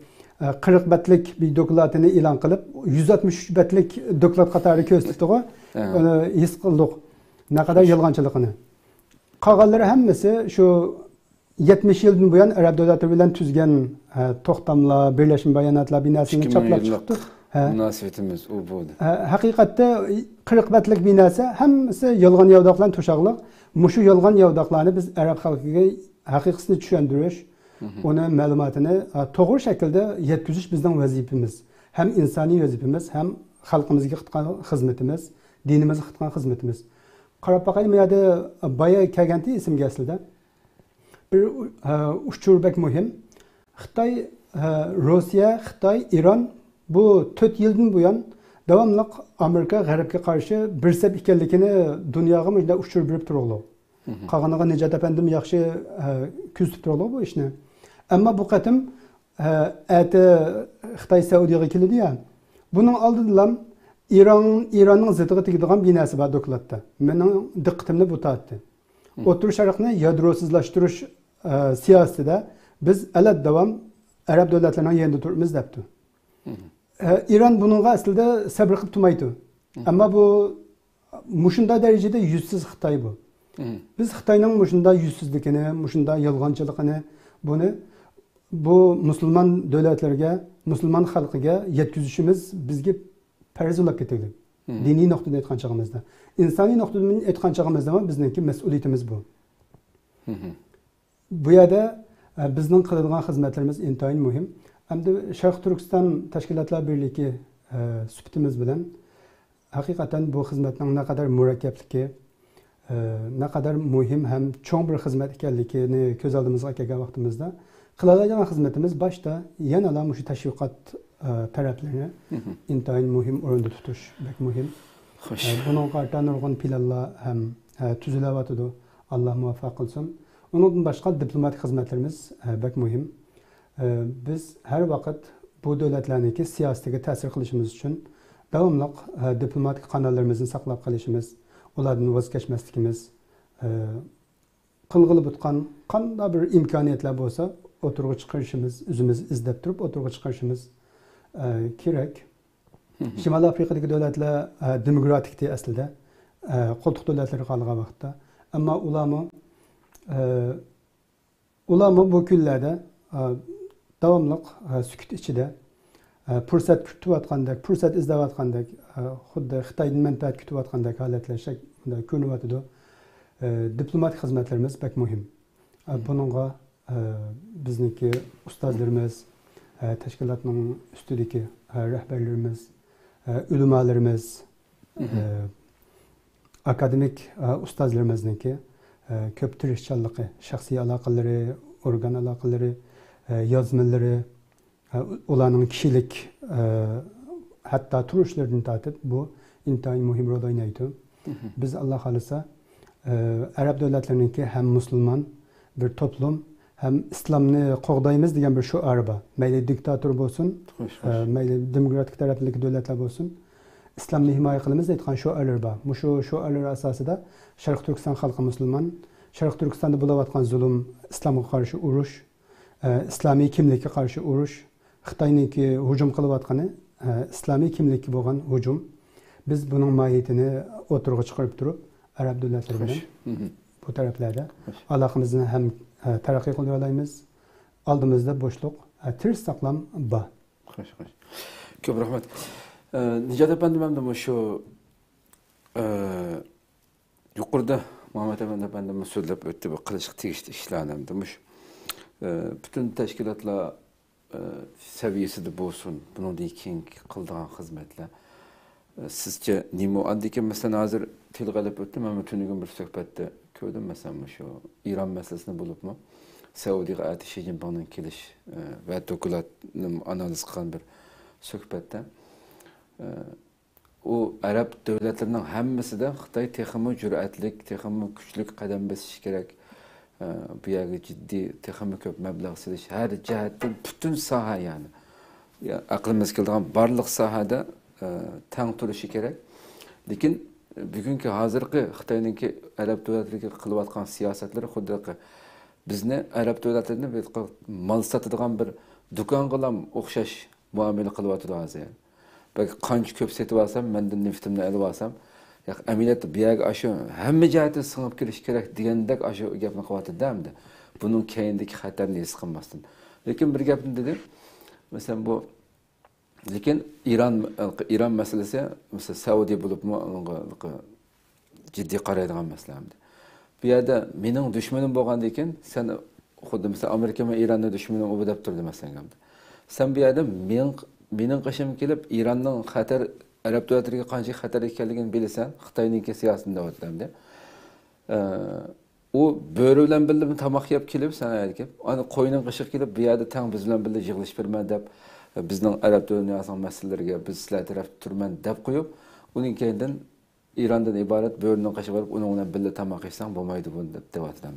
40 betlik bir dokladını ilan kılıp 163 betlik doklad qatarı köstüdü. Onu his kıldık. Ne kadar yalgancılıkını. Qağalları hemmisi şu 70 yıldan bu yan Arap devletleri bilen tüzgen toxtamla, birleşim bayanatla binasını çaplak çıktı. Münasebetimiz o bu. Hakikatte 40 betlik binası hemmisi yalgan yavdaqlan toşaqlıq. Muşu yalgan yavdaqlarını biz Arap halkıga haqiqisini düşündürüş, onu malumatını doğru şekilde yetkizüş bizden vazifemiz. Hem insani vazifemiz, hem halkımızga qıtqan xizmetimiz, dinimizga qıtqan xizmetimiz. Qarab bakayım ya da baya kelgenti isim gelsildi. Bir uçur bek mühim. Xitay, Rusya, Xitay, İran bu 4 yıldan bu yan devamlı Amerika, Garip'e karşı bir sep ikenlikini dünyaya müjde uçur birip durulu. Qağanağa Necat efendim yaxşı küstüp durulu bu işini. Ama bu qatım Xitay Saudiyaga keldi ya. Bunun aldılar İran'ın zıtığı tigdiğen binası var dokladda. Benim dikkatimni bu tattı. Oturuş şarkını yadrosuzlaştırış siyasetinde biz eled devam Arap devletlerinin yerinde turumuz depti. İran bununla aslında sabır kılıp tutmaydı. Ama bu muşunda derecede yüzsüz Xitay bu. Biz Xitay'nın muşunda yüzsüzlükini, muşunda yalgancılıkını bu Müslüman devletlerge, Müslüman halkıga yetkizişimiz bizge perez olab ketildi. Dini noktada etkan çağımızda. İnsani noktada etkan çağımızda ama bizninki mesuliyetimiz bu. Bu yerde bizning qiladigan xizmatlarimiz intayin muhim. Hamda Sharq Turkiston Tashkilotlar Birligi suhbatimiz bilan haqiqatan bu xizmatning naqadar murakkabligi, naqadar muhim ham cho'ng bir xizmat ekanligini ko'z oldimizga kelgan vaqtimizda qiladigan xizmatimiz boshda yana shu tashviqot taraflarini intayin muhim o'rinda tutish bek muhim. Bunun qarta nurg'un planlar ham tuzilyapti. Alloh muvaffaq qilsin. Ondan başqa diplomatik xizmatlarimiz bek muhim. Biz her vaqt bu devletlarniki siyosatiga ta'sir qilishimiz uchun davomli diplomatik kanallarimizni saqlab qolishimiz, ulardan voz kechmasligimiz, qilg'ili bitgan qanday bir imkoniyatlar bo'lsa, o'tirg'i chiqarishimiz, o'zimiz izlab turib o'tirg'i chiqarishimiz kerak. Shimoliy Afrikadagi davlatlar demokratikdi aslida, qo'ltiq davlatlari qolgan vaqtda, ammo ularni bu kunlarda davomli sukut ichida fursat kutayotgandek, fursat izlayotgandek, xuddi Xitoydan manfaat kutayotgandek holatlar ko'rinyapti. Diplomatik xizmatlarimiz bek muhim. Buningga bizniki ustozlarimiz, tashkilotning ustidagi rahbarlarimiz, ulamolarimiz, akademik ustozlarimizniki ko'p tirishchanligi, shaxsiy aloqalari, organ aloqalari, yazmaları, ularning kishilik hatta turuşlardan tatip bu intayin muhim rol oynaydı. Biz Allah xolasa Arap devletlerinki hem Müslüman bir toplum hem İslam'ni qo'g'daymiz degan bir şuar bor. Mayli diktator bo'lsin, mayli demokratik tarafdagi davlatlar bo'lsin, İslam'ni himoya qilamiz aytgan shuarlar bor. Shu shuarlar asosida Sharq Turkiston xalqi musulmon, Sharq Turkistonda bo'layotgan zulm, İslamga qarshi urush, İslami kimlikka qarshi urush, Xitoyniki hujum qilayotgani islomiy kimlikka bo'lgan hujum. Biz buning mohiyatini o'tirg'i chiqarib turib, Arab davlatlari bilan bu taraflarda aloqamizni ham taraqqiy qilib olamiz. Oldimizda bo'shliq, tirs saqlam bor. Xo'sh. Ko'p rahmat. Nijat efendim ham da shu yuqorida Muhammed efendim so'zlab o'tdi bu qilishga tegishli ishlarni bütün teşkilatlar seviyesinde bo'lsin, bundan keyin qildigan xizmatlar. Sizce nima addiki mesela hozir tilg'alab o'tdim, men tunugun bir suhbatda ko'rdim mesela shu İran masalasini bo'libmi? Saudiyaga Xi Jinpingning kelish va dokladni analiz qilgan bir suhbatda o Arab devletlerinin hammasida Xitoy texmi jur'atlik, texmi kuchli qadam bosish kerak. Bu yerga ciddi texmi ko'p mablag' silish har jihatdan bütün saha yani. Aqlimiz keladigan barliq sahada tang turishi kerak. Lekin bugungi hozirgi Xitoyninki Arab davlatlariga qilayotgan siyosatlari xuddi bizni Arab davlatlarini mal sotadigan bir do'konga ham o'xshash muomala qilyotdi hozir. Belki qancha ko'p setib olsam, mendan neftimni olib olsam, amaliyotda bu yerga shu hamma jihatdan singib kirish kerak degandek shu gapni qilyotdi hamda. Buning keyindagi xatarni his qilmasdan. Lekin bir gapni dedim. Mesela bu lekin İran meselesi mesela Saudiya bo'lib ciddi qaraydigan masalamdi. Bu yerda mening dushmanim bo'lgandan keyin sen xuddi mesela Amerika va İranning dushmanim u deb turdi masalan. Sen bu yerda mening qishim kelib İranning xatar Arab davlatlariga qancha xatar ekanligini bilasan, Xitoyning siyosatida o'tdimda. O böyle bilen birlikte tamak yap kelip sana aytib, ana qo'yning qishiq kelib bu yerda tang biz bilan birga yig'ilish berman deb bizning Arab dunyosining masalalariga biz sizlar taraf turman deb qo'yib, uning keyindan İrandan iborat bo'rining qishiq olib uning bilan birga tamak yesang bo'lmaydi bu deb deyapti.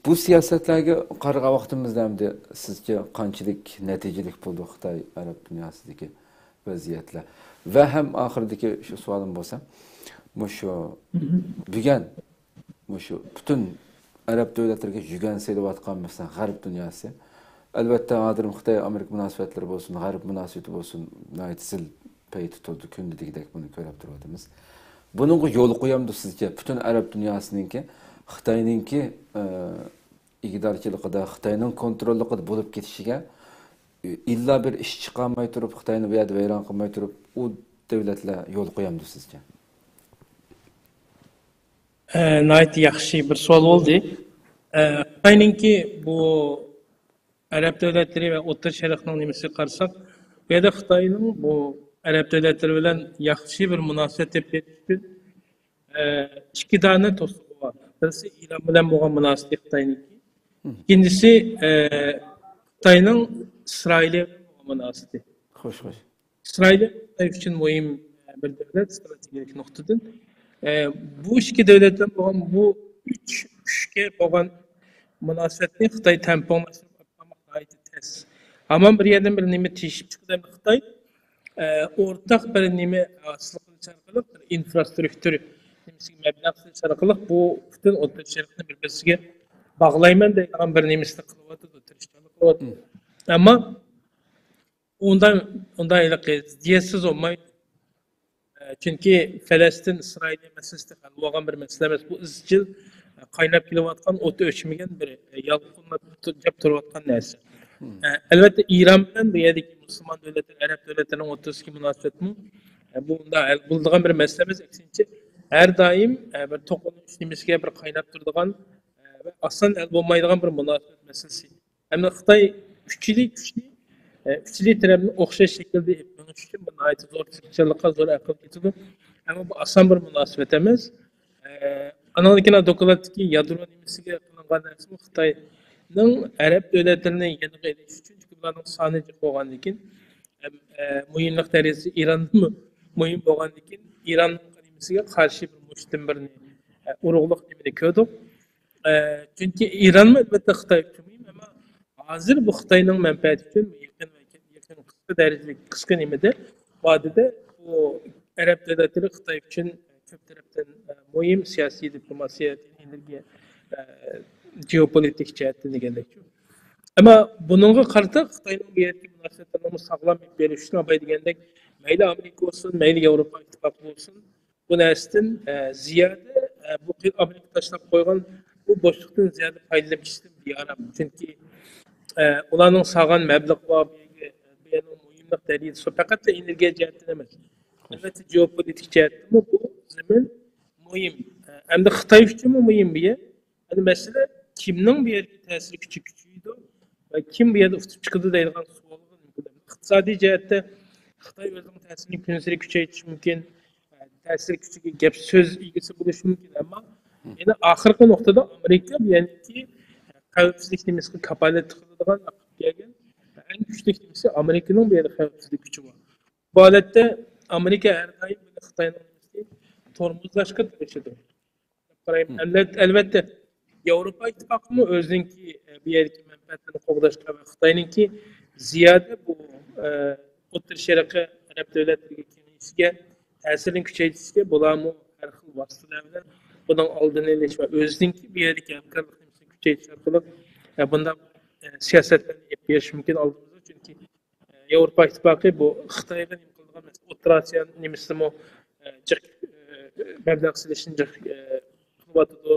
Bu siyosatlarga qaragan vaqtimizda hamda sizce qanchalik natijalik bo'ldi Xitoy Arab dunyosidagi vaziyatlar va ham oxiridagi shu savolim bo'lsa, shu bugun şu bütün Arap devletleriga yugan selayotgan mesela G'arb dunyosi. Albatta hozir Xitoy Amerika munosabatlari bo'lsin, G'arb munosabati bo'lsin, naytsil payti tutdi kundagidek buni ko'rib turibmiz. Buningga yo'l qo'yamdi sizcha bütün Arab dunyosiningki Xitoyninki igdorchiligida, Xitoyning kontrolligida bo'lib ketishiga illa bir ish chiqarmay turib, Xitoyni bu yerda vayron qilmay turib, u davlatlar yo'l qo'yamdi sizcha? Nayet yaxshi bir savol oldu. Xitoyninki bu Arab devletleri ve O'rta Sharqning nimasi qarasak, bu yerda Xitoyning bu Arab devletleri bilan yaxshi bir munosabat deb aytishdi. İki tane to'siq var. Birisi İran bilan bo'lgan munosabat Xitoyninki. İkincisi Xitoyning İsrail'e bo'lgan munosabati. Xo'sh. İsrail Xitoy uchun muhim bir davlat, strategik nuqtadan. Bu iki devletten olan bu üçge olan münasebetini Xitoy tamponlashtirib olmoq gayet tez. Ama bir yerden bir nima teshib chiqdi Xitoy o'rtaq bir nima asliqlik bir infrastruktur nimasiga mablag' solish orqali bu butun O'rta Sharqni bir-biriga bog'layman degan bir nimasini qilyapti, tirishchilik qilyapti. Ammo undan ziddiyasiz olmaydi. Çünkü Filistin, İsrail meselesi olan bir mesele emas. Bu izchil qaynab kelayotgan, o'ti o'chmagan bir yalqinlab turayotgan narsa. Albatta İran bilan bu yerdagi musulmon davlatlar, Arab davlatlarining o'rtasidagi munosabatmi bunda bo'ladigan bir mesele emas. Aksincha her daim bir to'qinish nimasiga bir qaynab turadigan ve aslan el bo'lmaydigan bir munosabat meselesi. Hem de Xitoy kuchli tarafni o'xshash shaklda yapmış için buna ait zor tirikçilikka zor akıl getirdi. Ama bu asan bir münasebet emas. Analıkına dokulatdaki yadro nimasiga qilingan narsa Xitoyning Arab davlatlarini yanıqa edish uchun, çünkü bularning soni jiq bo'lgandan keyin muhimlik darajasi İranmi muhim bo'lgandan keyin İranning nimasiga qarshi bir mushtim bir urug'liq nimani ko'rdik. Çünkü İranmi albatta Xitoy uchun muhim, ama hozir bu Xitoyning manfaati uchun kısa dereceli kısa nimede vadede bu Arap devletleri Xitoy için çok taraftan muhim siyasi diplomasiya, enerji, geopolitik cihetini gerekiyor. Ama bununla karşı Xitoyning bu yerdeki münasebetlerini sağlam beriş için abay degandek mayli Amerika olsun, mayli Avrupa ittifaqı olsun, bu nestin ziyade bu Amerika taşlap koygan bu boşluktan ziyade faydalanmak için bir yaram. Çünkü onların sağan meblağ var, muhimlik deriydi. Fakat da enerji cihetine emas. Elbette geopolitik cihetine bu zemin muhim. Hem de Xitoy için muhim bir yer. Yani mesela kimning bu yerga ta'siri küçüydü ve kim bu yerda uftup chiqdi deydigan savolga iqtisodiy jihatda Xitoy o'zining ta'sirini kunsiri kuchaytirishi mumkin. Ta'sir kuchiga gap so'z egasi bo'lishi mumkin, ammo yana oxirgi nuqtada Amerika ya'niki xavfsizlik nimasiga kapolat qiladigan kelgan en güçlü kimisi Amerika'nın bir xavfsizlik gücü var. Bu holatda Amerika her daim Xitoyning tormozlashga tirishadi. Albatta Yevropa ittifoqi o'zininki bu yerdagi manfaatini qo'g'dashga va Xitoyninki ziyoda bu O'rta Sharqqa Arab davlatlariga kelishga ta'sirini kuchaytirishga bularmi har xil vositalar bilan buning oldini olish va o'zininki bu yerdagi hamkorlikni kuchaytirish orqali bunday siyosatlarni olib berish mumkin oldimizda. Chunki Yevropa Ittifoqi bu Xitoyga nima qilgan O'rta Osiyo nimasimi mablag' silishni qilyotidi,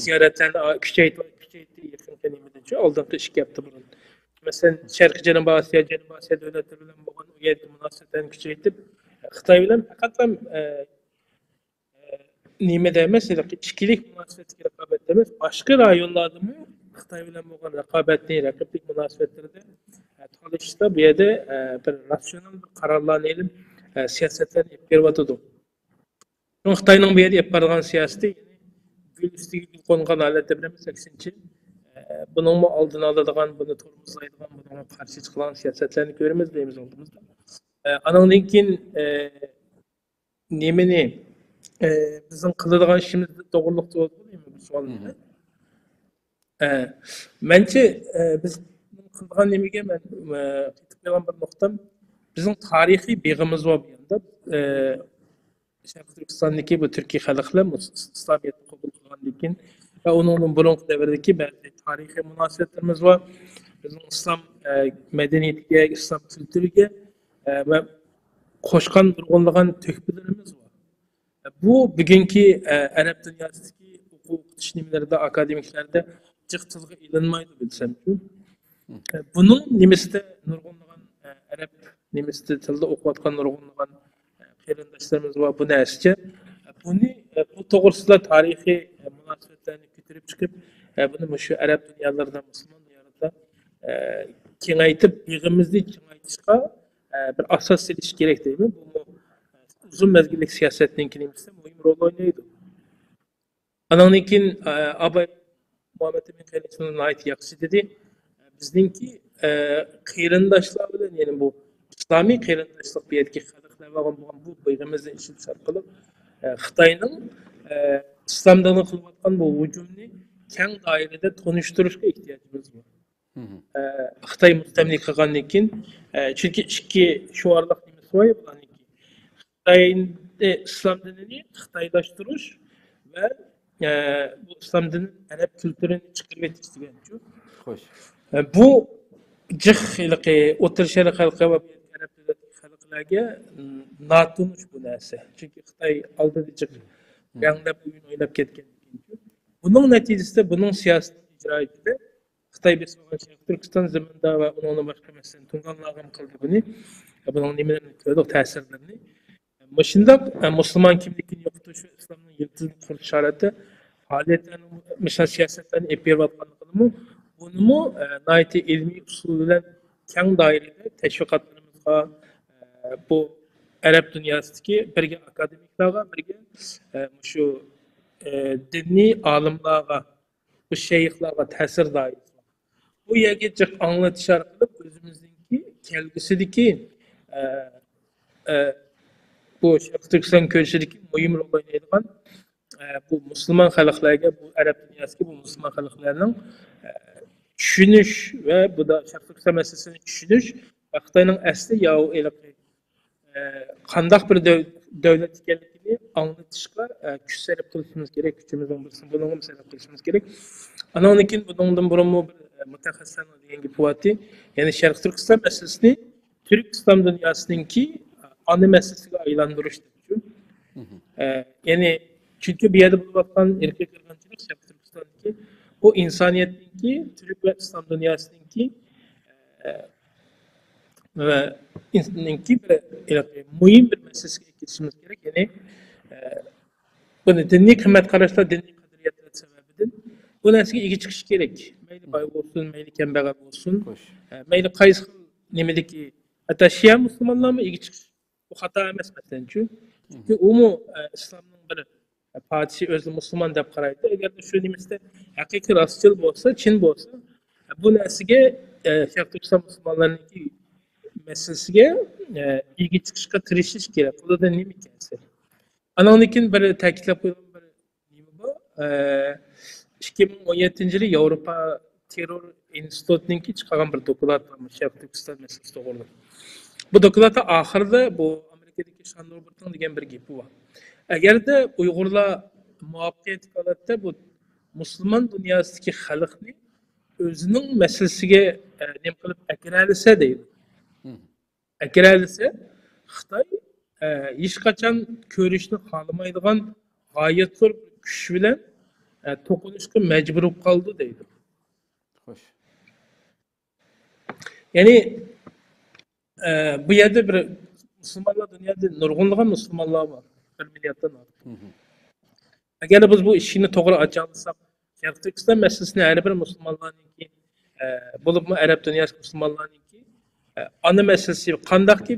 ziyoratlarni kuchaytirdi yaqinga nimadan oldingi 2 hafta burun. Mesela Şarkı Janubiy Osiyo davlatlari bilan bo'lgan u yerda munosabatlarni kuchaytirib, Xitoy bilan faqat ham nimada emas, ichkilik munosabatga raqobat emas, boshqa rayonlardami Xitoy bilan bo'lgan raqobatni, raqiblik munosabatlarida tanishishda bu yerda bir ratsional bir qarorlarni ilib siyosatlarni olib beryotidi. Xitoyning bu yerda olib borgan siyosati gül üstüge gül qo'ngan holatda emas, aksincha bunun oldini oladigan, buni tormozlaydigan, bunga qarshi chiqadigan siyosatlarni ko'ramiz deymiz oldimizda. Anandan keyin nimani bizning qiladigan ishimiz to'g'riliq javob bo'lmaymi bu savolga? Menimcha biz qiladigan nimaga men aytib qo'ygan bir nuqtam, bizning tarixiy beg'imiz bor bu yerda. Sharq Turkistondagi bu Turkiy xalqlar İslamiyetni qabul qilgandan keyin va uning burungi davrdagi ba'zi tarixiy munosabatlarimiz bor. Bizning islom madaniyatiga, islom kulturiga va qo'shgan nurg'unlagan to'hfalarimiz bor. Bu bugungi arab dunyosidagi o'qitish nimalarida, akademiklarda jiq tilga ilinmaydi bilsam-ku. Buning nimasida nurg'unlagan arab nimasida tilda o'qiyotgan nurg'unlagan qarindoshlarimiz va bu narsacha bu to'g'risida tarixiy munosabatlarni ko'tarib chiqib, buni shu arab dunyolarida, musulmon dunyolarida kengaytib, yig'imizni kengaytirishga bir asos selish kerak deymi? Bu uzun mezgillik siyosetning kimisi muhim rol oynaydi. Anandan keyin Abay Muhammed Emin Qilichning aytib yaxshi dedi. Bizningki qarindoshlar bilan, ya'ni bu islomiy qarindoshlik bu yerga bo'lgan bu beg'imizni ishilish orqali Xitoyning islomdan qilayotgan bu hujumni keng doirada tanishtirishga ehtiyojimiz bor. Xitoy mustamlik qilgandan keyin, chunki ikki shuarliq nimasi bor bularniki. Xitoyning islom dinini xitoylashtirish va bu islom dinini arab kulturini chiqarib etish degan-ku. Xo'sh. Bu jiq o'tir sharq xalqi va arab xalqlarga natunish bu narsa. Chunki Xitoy oldida jiq yanglab o'yin o'ynab ketgan. Buning natijasida buning siyosatini ijro etdi. Xitoy besmagan Sharq Turkiston zaminda va uning boshqa masalan Tunganlarga qildi buni. Buning nimalarni ko'rdik, ta'sirlarini. Shundoq musulmon kimligini yo'qotish, islomning yiltizini qurish sharati faoliyatlarni, misol siyosatlarni olib berayotganligini bunimi noiti ilmiy usul bilan keng doirada tashviqotlarimizga bu arab dunyosidagi birga akademiklarga, birga shu diniy olimlarga, bu shayxlarga ta'sir doirasi. Bu yerga jiq anglatish orqali o'zimizningki kelgusidagi bu Sharq Turkiston ko'rishidagi muhim rol o'ynaydigan bu musulmon xalqlarga, bu arab dunyosiga bu musulmon xalqlarning tushunish va bu da Sharq Turkiston masalasini tushunish va Xitoyning asli yo qandaq bir davlat ekanligini anlatishga kuch sarf qilishimiz kerak, kuchimizdan birisini bunga sarf qilishimiz kerak. Anandan keyin bundan burun bir mutaxassislar degan gap bo'lyapti. Ya'ni Sharq Turkiston masalasini Türk İslam dunyosiningki ana masalasiga aylantirish deb-ku. Ya'ni chunki bu yerda bo'layotgan erkak qirg'inchilik Sharq Turkistondagi bu insoniyatningki, Türk va islom dunyosiningki ve insanınki bir muhim bir meselesiga ketishimiz kerak. Ya'ni buni diniy qimmat qarashlar, diniy qadriyatlar sababidan bu narsaga ega chiqish kerak. Mayli boy bo'lsin, mayli kambag'al bo'lsin, mayli qaysi xil nimadagi, hatto Shia musulmonlarmi ega chiqish bu xato emas masalanchu. Chunki u islomning bir podshohi o'zi musulmon deb qaraydi. Agar shu nimasida haqiqiy rostchil bo'lsa, chin bo'lsa, bu narsaga Sharq Turkiston musulmonlarining meselesiga ilgi chiqishga tirishish kerak. Qo'lida nima ekansi. Anandan keyin bir ta'kidlab qo'ygan bir nima bor. 2017-yili Yevropa terror institutininki chiqargan bir doklad var Sharq Turkiston meselesi to'g'risida. Bu dokladda oxirida bu Amerika'daki Sean Robert'ın degan bir gepi var. Eğer de Uygurlar muvaffakiyet kalıpta bu Müslüman dünyasındaki halkni özünün meselesiga nem qilib akiralisa deydi. Akiralisa Xitoy hech qachon ko'rishni xohlamaydigan g'oyat zo'r kuch bilan to'qinishga majbur bo'lib qoldi deydi. Xo'sh. Ya'ni bu yerda bir musulmonlar dunyoda nurg'unlagan musulmonlar bor. 1 milliarddan ortiq. Agar biz bu ishni to'g'ri ocha olsak, Sharq Turkiston masalasini har bir musulmonlarniki bo'libmi Arab dunyosi musulmonlarniki ana masalasi qandaqki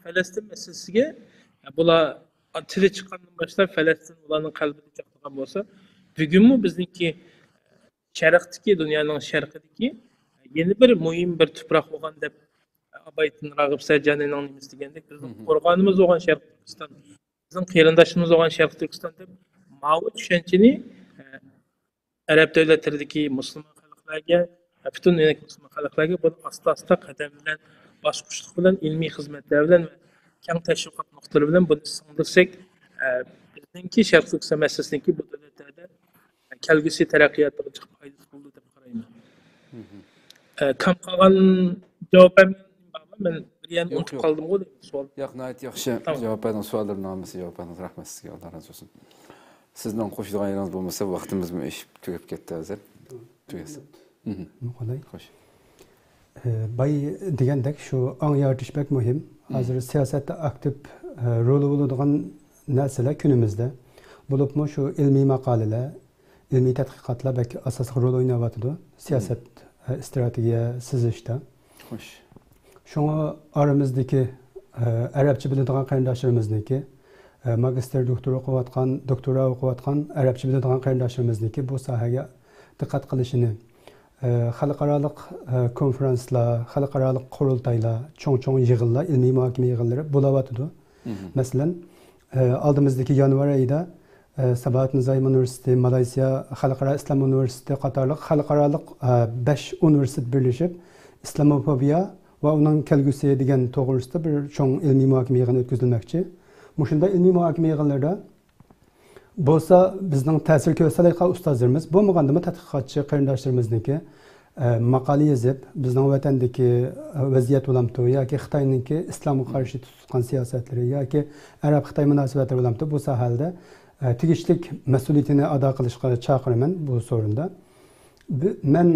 Falastin masalasiga bular tili chiqqandan boshlab Falastin ularning qalbida chaqnagan bo'lsa, bugunmi bizniki Sharqdagi dunyoning sharqidagi yeni bir muhim bir tuproq bo'lgan deb Abaytin Rag'ib Sajjanining nimasi degandek bizning qo'rg'onimiz bo'lgan Sharq Turkiston, bizning qarindoshimiz bo'lgan Sharq Turkiston deb ma'lum tushunchani Arab davlatlaridagi musulmon xalqlarga, butun musulmon xalqlarga bu asta-asta qadam bilan, bosqichlik bilan, ilmiy xizmatlar bilan va keng tashviqot nuqtalari bilan buni singdirsak, bizningki Sharq Turkiston masalasiniki bu davlatlarda kelgusi taraqqiyotiga chiqib foydasi bo'ldi deb qarayman. Kam qolgan javobim men bir yana unutib qoldim-ku savol. Yo'q, nihoyat yaxshi javob berdim. Savollarning nomisi javob berdim. Rahmat sizga. Alloh razı olsun. Sizning qo'shadigan yeringiz bo'lmasa, vaqtimizmi ish tugab ketdi hozir. Tugasin. Qolay. Xo'sh. Bay degandek shu ong yaratish bek muhim. Hozir siyosatda aktiv rol bo'ladigan narsalar kunimizda bo'libmi shu ilmiy maqolalar, ilmiy tadqiqotlar bek asosiy rol o'ynayotdi siyosat strategiya sizishda. Xo'sh. Şuna aramizdagi Arabcha biladigan qarindoshlarimizniki magister doktora o'qiyotgan, doktora o'qiyotgan Arabcha biladigan qarindoshlarimizniki bu sohaga diqqat qilishini xalqaro konferanslar, xalqaro qurultaylar, cho'ng yig'inlar, ilmiy muhokama yig'inlari bo'layotdi. Masalan, oldimizdagi yanvar oyida Sabahat Nizami Universiteti, Malayziya Xalqaro Islom Universiteti qatorliq xalqaro 5 universitet birlashib Islamofobiya va uning kelgusi degan to'g'risida bir cho'ng ilmiy muhokama yig'ini o'tkazilmoqchi. Mushunda ilmiy muhokama yig'inlarida bo'lsa bizning ta'sir ko'rsatayotgan ustozlarimiz bo'lmagandimi tadqiqotchi qarindoshlarimizniki maqola yozib bizning vatandagi vaziyat bo'lamdi yoki Xitoyningki islomga qarshi tutgan siyosatlari yoki Arab Xitoy munosabatlari bo'lamdi bu sohada tegishlik mas'uliyatini ado qilishga chaqiraman bu so'rinda. Men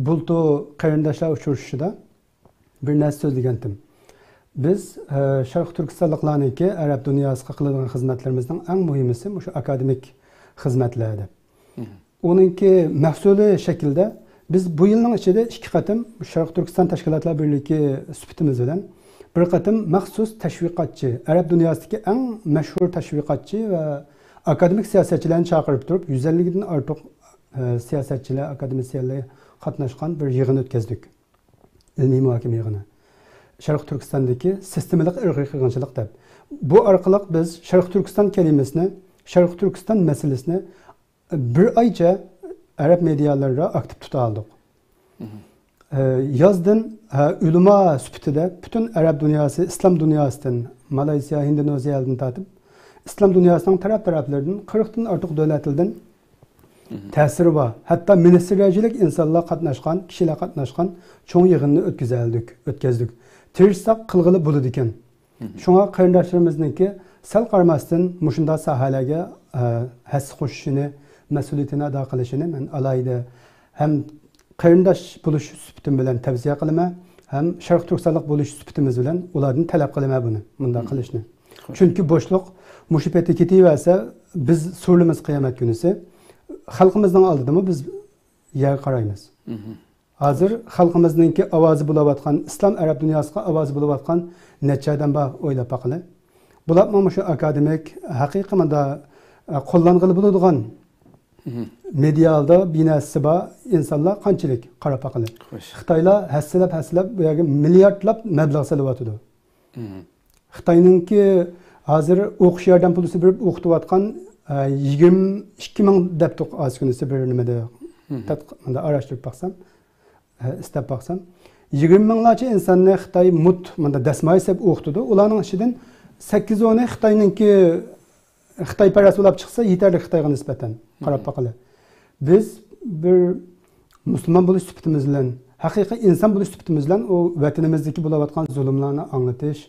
bultu qarindoshlar uchrashishida bir narsa so'zlagandim. Biz Sharq Turkistonliklarniki Arab dunyosiga qiladigan xizmatlarimizning eng muhimisi shu akademik xizmatlardir. Uninki mahsuli shaklda biz bu yilning ichida 2 qatim Sharq Turkiston Tashkilotlar Birligi sifatimiz bilan bir qatim maxsus tashviqotchi, Arab dunyosidagi eng mashhur tashviqotchi va akademik siyosatchilarni chaqirib turib 150 dan ortiq siyosatchilar, akademisyenlar qatnashgan bir yig'in o'tkazdik. Ilmiy muhokama yig'ini. Sharq Turkistondagi sistematik irqiy qirg'inchilik deb. Bu orqali biz Sharq Turkiston kalimasini, Sharq Turkiston masalasini bir oycha Arab medialarida aktiv tuta oldik. Yazdan ulamo sifatida butun Arab dunyosi, islom dunyosidan, Malayziya, Indoneziyadan tortib, islom dunyosining taraf-taraflaridan 40 dan ortiq davlatlardan ta'siri bor. Hatto ministerlarchilik insonlar qatnashgan, kishilar qatnashgan cho'ng yig'inni o'tkazdik. Tirsak qilg'ili bo'ladi ekan. Shunga qarindoshlarimizniki sal qaramasdan mushunda sohalarga his qo'shishini, mas'uliyatini ado qilishini men alayda ham qarindosh bo'lish sifatim bilan tavsiya qilaman, ham Sharq Turkistonlik bo'lish sifatimiz bilan ulardan talab qilaman buni, bunday qilishni. Chunki bo'shliq mushu paytda ketaversa biz so'rimiz qiyomat kunisi xalqimizning oldidami biz yer qaraymiz. Hozir xalqimizningki ovozi bo'layotgan, islom Arab dunyosiga ovozi bo'layotgan nechadan bor o'ylab baqili. Bularmi shu akademik haqiqiy manda qo'llanғылы bo'ladigan medialda binasi bor insonlar qanchalik qarab baqili. Xitoylar hassilab bu yerga milliardlab mablag' solyotdi. Xitoyningki hozir o'qish yordam pulisi berib o'qitayotgan 22 ming debtoq az kunisi bir nimada arashtirib baqsam, istab baqsam 20 minglarcha insonni Xitoy mut mana dasmoy deb o'qitdi. Ularning ichidan 8-10 Xitoyninki Xitoyparast bo'lib chiqsa, yetarli Xitoyga nisbatan qarab baqili. Biz bir musulmon bo'lish sifatimiz bilan, haqiqiy inson bo'lish sifatimiz bilan o vatanimizdagi bo'layotgan zulmlarni anglatish,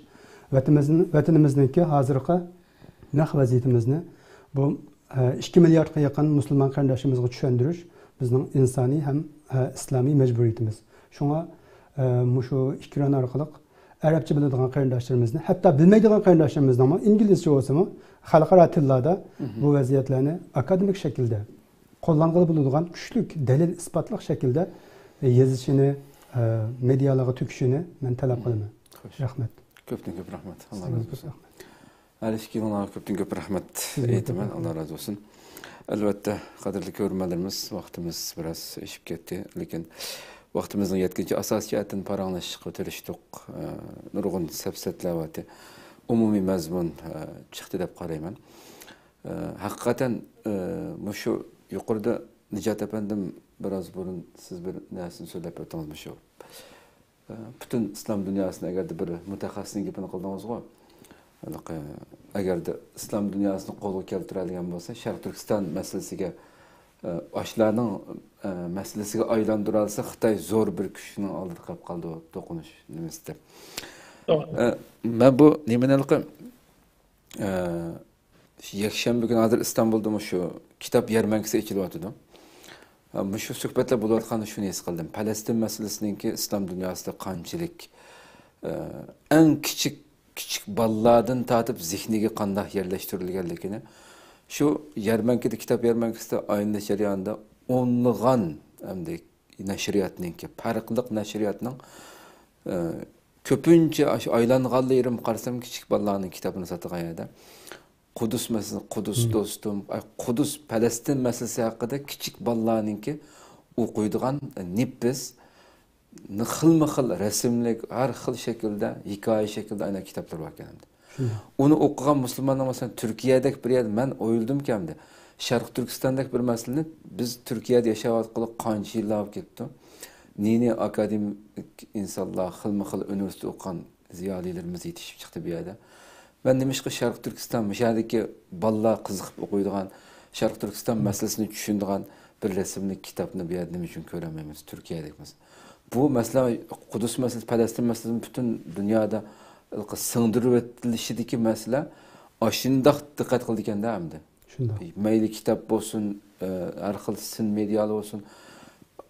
vatanimizniki hozirgi naq vaziyatimizni bu 2 milliardga yaqin musulmon qarindoshlarimizga tushuntirish bizning insoniy ham islomiy majburiyatimiz. Shunga shu ekran orqali arabcha biladigan qarindoshlarimizni, hatto bilmaydigan qarindoshlarimizni ham inglizcha bo'lsa-mu, xalqaro tillarda bu vaziyatlarni akademik shaklda qo'llangan bo'ladigan kuchli dalil isbotli shaklda yozishini, medialarga to'kishini men talab qilaman. Rahmat. Ko'p rahmat. Alloh razı olsun. Alishki ona ko'p rahmat aytaman. Alloh razı olsun. Albatta, qadrli ko'ruvchilarimiz, vaqtimiz biroz eshib ketdi, lekin vaqtimizning yetkinchi asosiy jihatdan paranglashishga o'tirishdik. Nurg'un safsatlavati umumiy mazmun chiqdi deb qarayman. Haqiqatan shu yuqorida Nijat efendim biroz burun siz bir narsani so'zlab o'tdingiz shu. Bütün İslam dünyasına eğer de bir mutaxassisning gapini qildingizmi? Agar da islom dunyosini qo'lga keltiradigan bo'lsa, Sharq Turkiston masalasiga ashlarning masalasiga aylantiralsa, Xitoy zo'r bir kuchning oldida qolib qoldi to'qinish nimasida. Men bu nimalarga yakshanba kuni hozir Istanbulda shu kitob yarmankasi ichilyapti. Shu suhbatlar bo'layotganda shuni his qildim. Falastin masalasiningki islom dunyosida qanchalik eng kichik bolalardan tortib zihniga qanday yerlashtirilganligini shu yarmankada kitob yarmankasida aylanış jarayonida o'nlagan hamda nashriyatningki farqli nashriyatning ko'pincha aylanganlarim qarsam kichik bolalarning kitobini sotgan yerda Kudüs meselesi, Kudüs dostum, Kudüs Palestin meselesi hakkında küçük balalarınki okuyduğun nippiz, xil resimlik, her xil şekilde, hikaye şekilde aynı kitaplar var kendimde. Onu okuyan Müslümanlar mesela Türkiye'deki bir yer, ben oyuldum kendimde. Şarkı Türkistan'daki bir meselenin biz Türkiye'de yaşavatkalı kançı yıllar gittim. Nini akademik insanlar, xil üniversite okuyan ziyadilerimiz yetişip çıktı bir yerde. Ben demişki Şarkı Türkistan, müşahedeki balla kızıqıp okuyduğun, Şarkı Türkistan meselesini düşündüğün bir resimli kitabını bir yerden için görememiz Türkiye'deki mesela. Bu mesela Kudüs meselesi, Palestin meselesi bütün dünyada sığdırıp etilişideki mesele aşırı dikkat kıldıkken de hem de. Meyli kitap olsun, arxil medyalı olsun.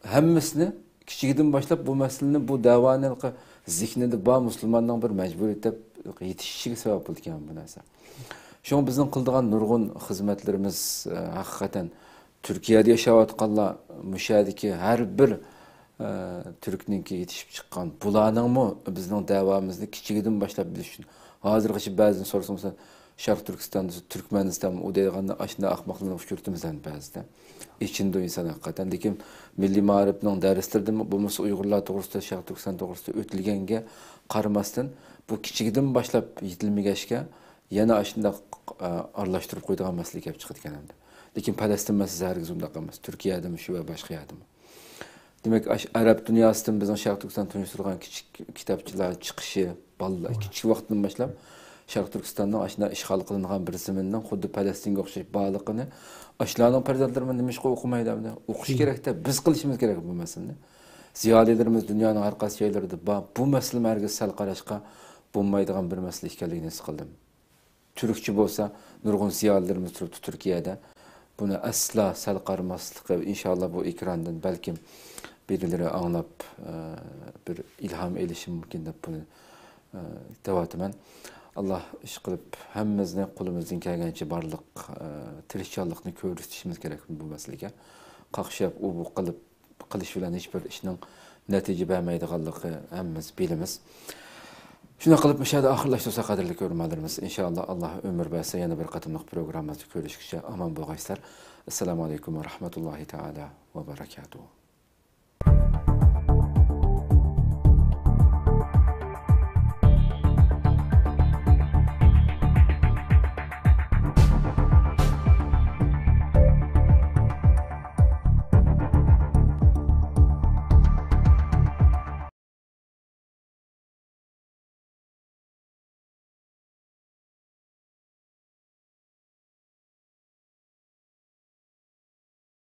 Hemmesini küçükten başlayıp bu meselenin bu davanın zihninde bağ Müslümanların bir mecburiyeti yetişişiga sabab bo'lgan bu narsa. Şu bizning qildigan nurg'un xizmatlarimiz haqiqatan Turkiyada yashayotganlar mushadiki har bir Türkninki yetishib chiqqan bularningmi bizning da'vomizni kichigidan boshlab bilish uchun. Hozirgacha ba'zini so'rasam Sharq Turkistonda, Turkmaniston u deganda ashna ahmoqlarni uchurtimizdan ba'zida. İçinde insan haqiqatan, lekin milliy ma'rifning darslarida bo'lmasa Uyg'urlar to'g'risida, Sharq Turkiston to'g'risida o'tilganga qaramasdan bu kichikdan boshlab yetilmagashga yana ashunda aralashtirib qo'ydigan masala kelib chiqadi ekan. Lekin Falastin masalasi hargiz undaq emas. Turkiyadami shu va boshqa yerdami. Demak, Arab dunyosidan bizning Sharq Turkiston tunishtirgan kichik kitobchilar chiqishi, bolalar kichik vaqtdan boshlab Sharq Turkistonning ashuna ishg'ol qilingan bir zamindan xuddi Falastinga o'xshash bog'liqini ashlarning farzandlari nimishqa o'qimaydi, o'qish kerak-da, biz qilishimiz kerak bu masalani. Ziyolilerimiz dünyanın har qaysi joylarida bu masala marga sal qarashqa bo'lmaydigan bir masala ekanligini his qildim. Turkcha bo'lsa, nurg'un ziyolilerimiz turibdi Turkiyada. Buni asla sal qaramaslikqa inshaalloh bu ekrandan balkim birileri anlab bir ilham elishi mumkin deb buni da'vataman. Allah ish qilib hammamizni qo'limizdan kelgancha barliq tirishchanlikni ko'rsatishimiz kerak bu masalaga. Qaqshab u bu qilish bilan hech bir ishning natija bermaydiganligi hammamiz bilamiz. Shuna qilib mishada oxirlashtirsa qadrli ko'ruvchilarimiz, inshaalloh Alloh umr bersa yana bir qatimliq programmamizni ko'rishgacha omon bo'lgaysizlar. Assalomu alaykum va rahmatullohi taala va barakatuh.